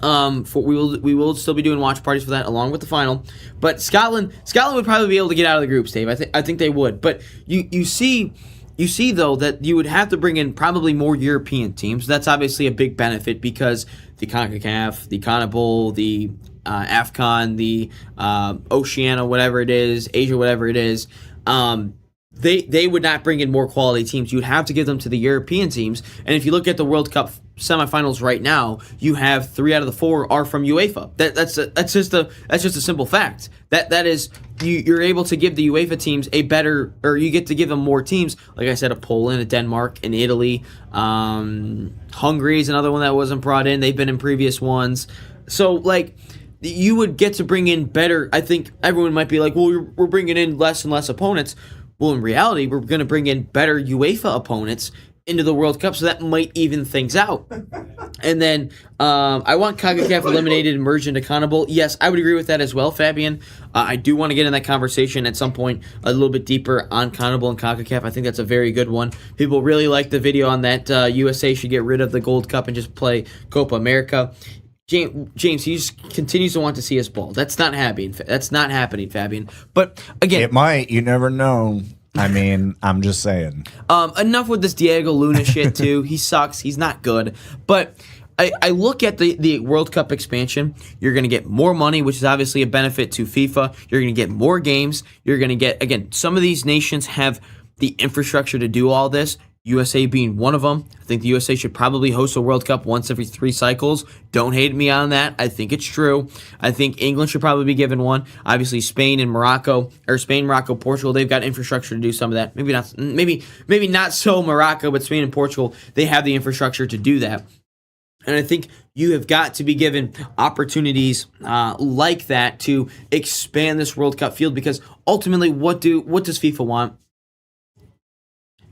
We will still be doing watch parties for that along with the final. But Scotland would probably be able to get out of the groups, Dave. I think they would. But you see though that you would have to bring in probably more European teams. That's obviously a big benefit, because the CONCACAF, the CONMEBOL, the AFCON, the Oceania, whatever it is, Asia, whatever it is, they would not bring in more quality teams. You'd have to give them to the European teams. And if you look at the World Cup semifinals right now, you have 3 out of the 4 are from UEFA. That's just a simple fact. That is, you're able to give the UEFA teams you get to give them more teams. Like I said, a Poland, a Denmark, an Italy, Hungary is another one that wasn't brought in. They've been in previous ones. So like, you would get to bring in better. I think everyone might be like, well, we're bringing in less and less opponents. Well, in reality, we're going to bring in better UEFA opponents into the World Cup, so that might even things out. And then I want CONCACAF eliminated and merged into CONMEBOL. Yes, I would agree with that as well, Fabian. I do want to get in that conversation at some point a little bit deeper on CONMEBOL and CONCACAF. I think that's a very good one. People really like the video on that. USA should get rid of the Gold Cup and just play Copa America. James, he just continues to want to see us ball. That's not happening. Fabian. But again, it might. You never know. I mean, I'm just saying. Enough with this Diego Luna shit too. He sucks. He's not good. But I look at the World Cup expansion. You're going to get more money, which is obviously a benefit to FIFA. You're going to get more games. You're going to get, again, some of these nations have the infrastructure to do all this. USA being one of them. I think the USA should probably host a World Cup once every 3 cycles. Don't hate me on that. I think it's true. I think England should probably be given one. Obviously, Spain, Morocco, Portugal, they've got infrastructure to do some of that. Maybe not so Morocco, but Spain and Portugal, they have the infrastructure to do that. And I think you have got to be given opportunities like that to expand this World Cup field, because ultimately, what does FIFA want?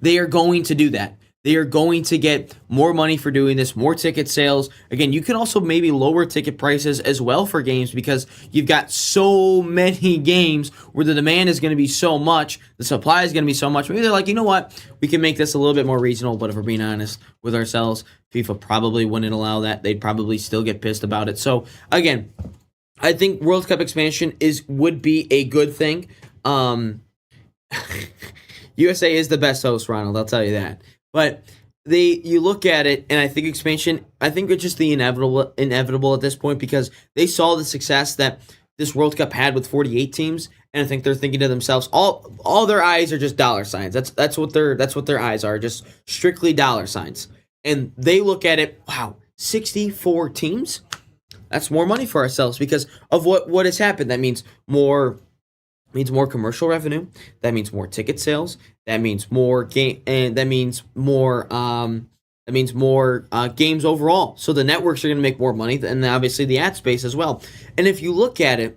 They are going to do that. They are going to get more money for doing this, more ticket sales. Again, you can also maybe lower ticket prices as well for games, because you've got so many games where the demand is going to be so much, the supply is going to be so much. Maybe they're like, you know what? We can make this a little bit more reasonable, but if we're being honest with ourselves, FIFA probably wouldn't allow that. They'd probably still get pissed about it. So, again, I think World Cup expansion would be a good thing. USA is the best host, Ronald, I'll tell you that. But you look at it, and I think expansion, I think it's just the inevitable at this point, because they saw the success that this World Cup had with 48 teams, and I think they're thinking to themselves, all their eyes are just dollar signs. That's what their eyes are, just strictly dollar signs. And they look at it, wow, 64 teams? That's more money for ourselves because of what has happened. That means more commercial revenue. That means more ticket sales. That means more game, and that means more games overall. So the networks are going to make more money, and obviously the ad space as well. And if you look at it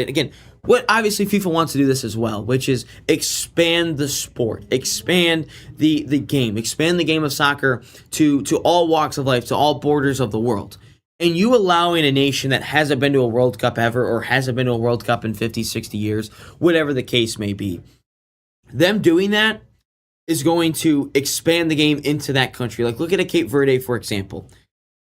again, what obviously FIFA wants to do this as well, which is expand the sport, expand the game, expand the game of soccer to all walks of life, to all borders of the world. And you allowing a nation that hasn't been to a World Cup ever, or hasn't been to a World Cup in 50, 60 years, whatever the case may be, them doing that is going to expand the game into that country. Like, look at a Cape Verde, for example.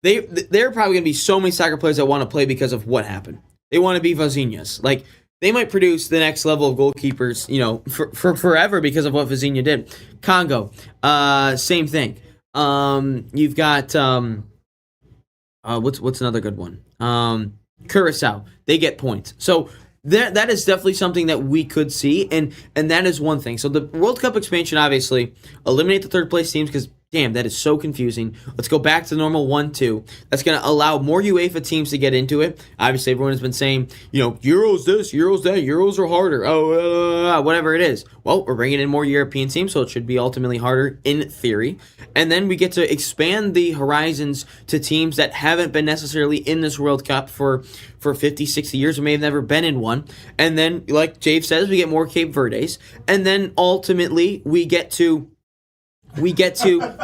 There are probably going to be so many soccer players that want to play because of what happened. They want to be Vazinhas. Like, they might produce the next level of goalkeepers, for forever because of what Vazinha did. Congo, same thing. You've got... what's another good one? Curacao. They get points. So that is definitely something that we could see, and that is one thing. So the World Cup expansion, obviously, eliminate the third place teams, because damn, that is so confusing. Let's go back to the normal 1-2. That's going to allow more UEFA teams to get into it. Obviously, everyone has been saying, Euros this, Euros that, Euros are harder. Whatever it is. Well, we're bringing in more European teams, so it should be ultimately harder in theory. And then we get to expand the horizons to teams that haven't been necessarily in this World Cup for 50, 60 years, or may have never been in one. And then, like Jave says, we get more Cape Verdes. And then ultimately, we get to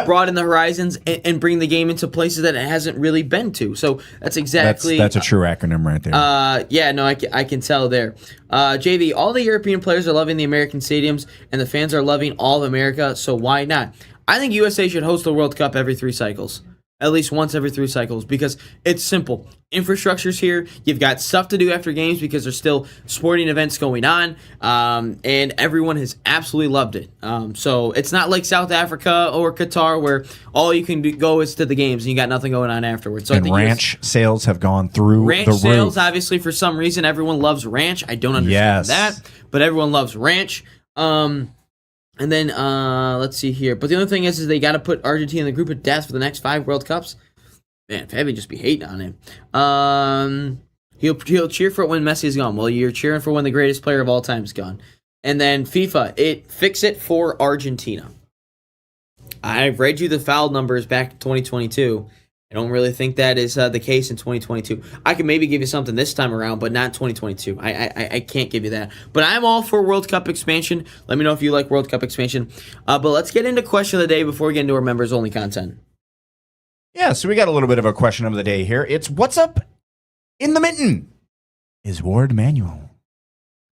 broaden the horizons and bring the game into places that it hasn't really been to. So that's exactly... That's a true acronym right there. Yeah, no, I can tell there. JV, all the European players are loving the American stadiums, and the fans are loving all of America, so why not? I think USA should host the World Cup every 3 cycles. At least once every 3 cycles, because it's simple. Infrastructure's here. You've got stuff to do after games because there's still sporting events going on, and everyone has absolutely loved it. So it's not like South Africa or Qatar where all you can go is to the games and you got nothing going on afterwards. So and I think ranch sales have gone through ranch the roof. Sales, obviously, for some reason, everyone loves ranch. I don't understand that, but everyone loves ranch. And then, let's see here. But the other thing is they got to put Argentina in the group of death for the next 5 World Cups. Man, Fabi just be hating on him. He'll cheer for it when Messi is gone. Well, you're cheering for when the greatest player of all time is gone. And then FIFA, fix it for Argentina. I've read you the foul numbers back in 2022. I don't really think that is the case in 2022. I can maybe give you something this time around, but not 2022. I can't give you that. But I'm all for World Cup expansion. Let me know if you like World Cup expansion. But let's get into question of the day before we get into our members-only content. Yeah, so we got a little bit of a question of the day here. It's, what's up in the mitten? Is Ward Manuel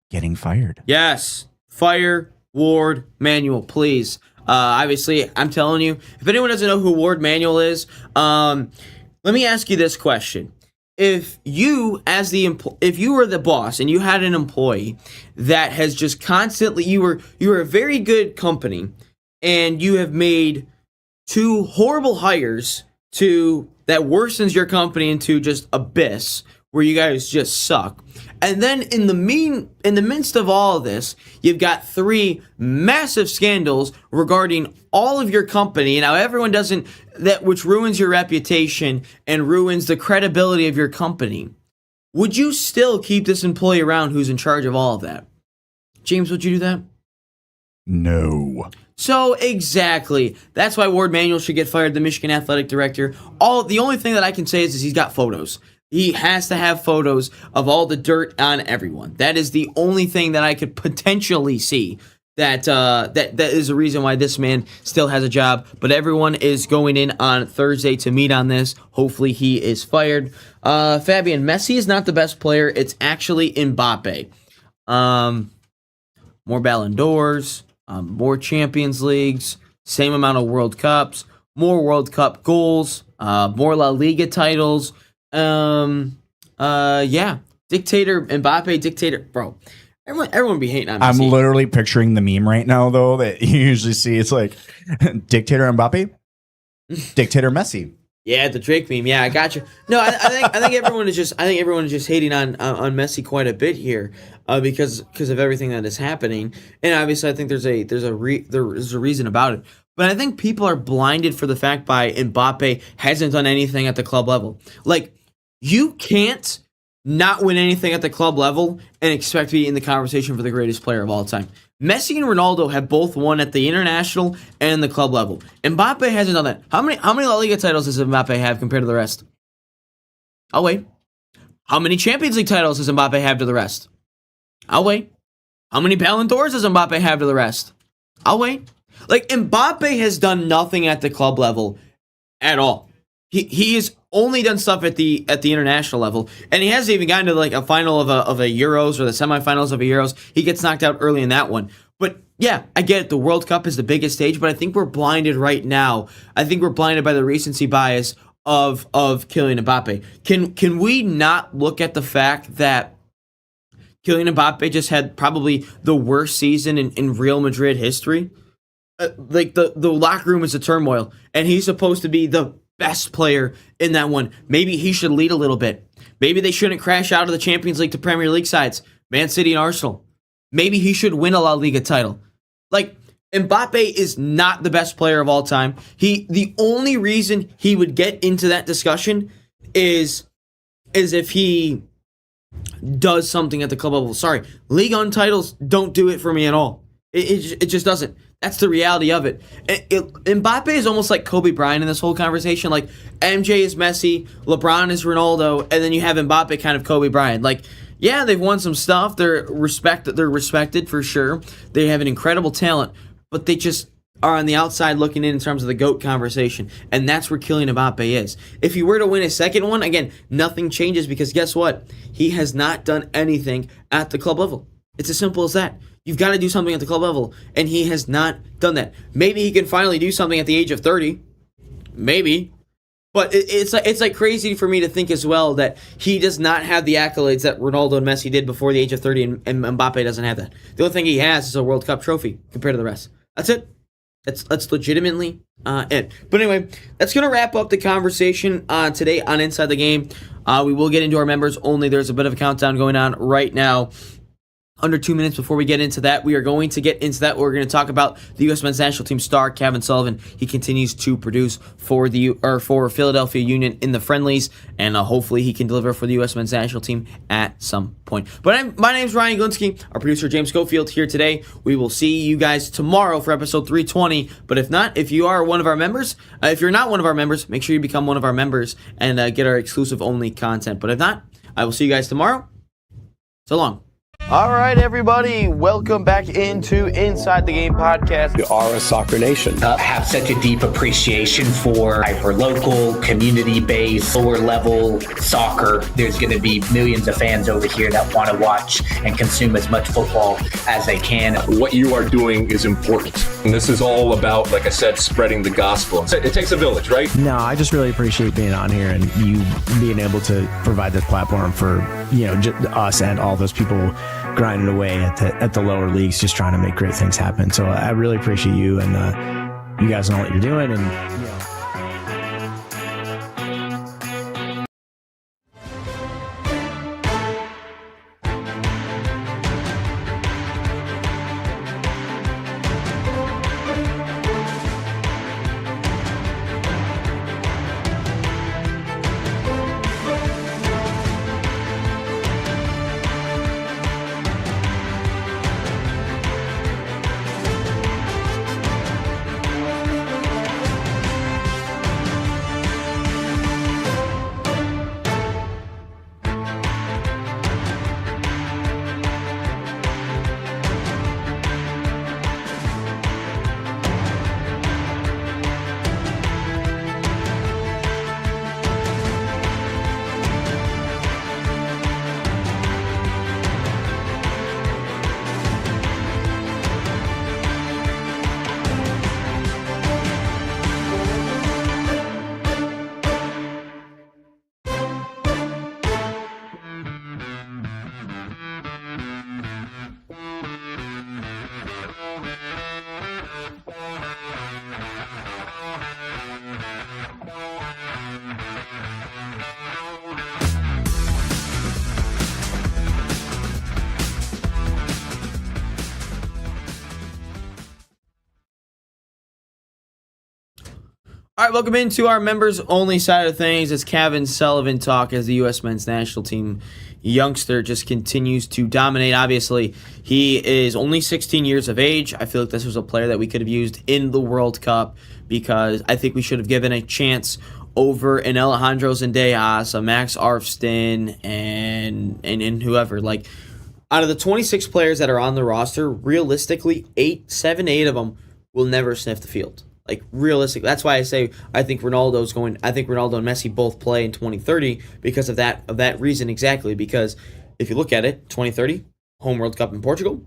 getting fired? Yes. Fire Ward Manuel, please. Obviously, I'm telling you, if anyone doesn't know who Ward Manuel is, let me ask you this question. If you, if you were the boss and you had an employee that has just constantly, you were a very good company and you have made 2 horrible hires that worsens your company into just abyss, where you guys just suck. And then in the midst of all of this, you've got 3 massive scandals regarding all of your company. Now everyone which ruins your reputation and ruins the credibility of your company. Would you still keep this employee around who's in charge of all of that? James, would you do that? No. So exactly. That's why Ward Manuel should get fired, the Michigan athletic director. The only thing that I can say is he's got photos. He has to have photos of all the dirt on everyone. That is the only thing that I could potentially see that is a reason why this man still has a job. But everyone is going in on Thursday to meet on this. Hopefully he is fired. Fabian, Messi is not the best player. It's actually Mbappe. More Ballon d'Ors, more Champions Leagues, same amount of World Cups, more World Cup goals, more La Liga titles. Dictator Mbappe, dictator, bro. Everyone be hating on Messi. I'm literally picturing the meme right now, though, that you usually see. It's like dictator Mbappe, dictator Messi. Yeah, the Drake meme. Yeah, I got you. No, I think everyone is just hating on Messi quite a bit here, because of everything that is happening, and obviously I think there's a reason about it. But I think people are blinded for the fact by Mbappe hasn't done anything at the club level. Like, you can't not win anything at the club level and expect to be in the conversation for the greatest player of all time. Messi and Ronaldo have both won at the international and the club level. Mbappe hasn't done that. How many La Liga titles does Mbappe have compared to the rest? I'll wait. How many Champions League titles does Mbappe have to the rest? I'll wait. How many Ballon d'Ors does Mbappe have to the rest? I'll wait. Like, Mbappe has done nothing at the club level at all. He has only done stuff at the international level, and he hasn't even gotten to like a final of a Euros or the semifinals of a Euros. He gets knocked out early in that one. But yeah, I get it. The World Cup is the biggest stage, but I think we're blinded right now. I think we're blinded by the recency bias of Kylian Mbappe. Can we not look at the fact that Kylian Mbappe just had probably the worst season in Real Madrid history? Like the locker room is a turmoil, and he's supposed to be the best player in that one. Maybe he should lead a little bit. Maybe they shouldn't crash out of the Champions League to Premier League sides, Man City and Arsenal. Maybe he should win a La Liga title. Like, Mbappe is not the best player of all time. The only reason he would get into that discussion is if he does something at the club level. Sorry, Ligue 1 titles don't do it for me at all. It just doesn't. That's the reality of it. Mbappe is almost like Kobe Bryant in this whole conversation. Like, MJ is Messi, LeBron is Ronaldo, and then you have Mbappe kind of Kobe Bryant. Like, yeah, they've won some stuff. They're respected for sure. They have an incredible talent, but they just are on the outside looking in terms of the GOAT conversation. And that's where Kylian Mbappe is. If he were to win a second one, again, nothing changes, because guess what? He has not done anything at the club level. It's as simple as that. You've got to do something at the club level, and he has not done that. Maybe he can finally do something at the age of 30. Maybe. But it's like crazy for me to think as well that he does not have the accolades that Ronaldo and Messi did before the age of 30, and Mbappe doesn't have that. The only thing he has is a World Cup trophy compared to the rest. That's it. That's legitimately it. But anyway, that's going to wrap up the conversation today on Inside the Game. We will get into our members only. There's a bit of a countdown going on right now. Under 2 minutes before we get into that, we are going to get into that. We're going to talk about the U.S. men's national team star, Kevin Sullivan. He continues to produce for Philadelphia Union in the friendlies, and hopefully he can deliver for the U.S. men's national team at some point. But my name is Ryan Glinsky, our producer James Schofield here today. We will see you guys tomorrow for episode 320. But if not, if you are one of our members, if you're not one of our members, make sure you become one of our members and get our exclusive only content. But if not, I will see you guys tomorrow. So long. All right, everybody, welcome back into Inside the Game podcast. We are a soccer nation. Have such a deep appreciation for hyper-local, community-based, lower-level soccer. There's going to be millions of fans over here that want to watch and consume as much football as they can. What you are doing is important. And this is all about, like I said, spreading the gospel. It takes a village, right? No, I just really appreciate being on here and you being able to provide this platform for, us and all those people grinding away at the lower leagues, just trying to make great things happen. So I really appreciate you and you guys know what you're doing. And All right, welcome into our members-only side of things. It's Kevin Sullivan talk as the U.S. men's national team youngster just continues to dominate. Obviously, he is only 16 years of age. I feel like this was a player that we could have used in the World Cup because I think we should have given a chance over an Alejandro Zendejas, a Max Arfsten, and whoever. Like, out of the 26 players that are on the roster, realistically, 7, 8 of them will never sniff the field. Like, realistic. That's why I say I think Ronaldo and Messi both play in 2030 because of that reason exactly. Because if you look at it, 2030, home World Cup in Portugal,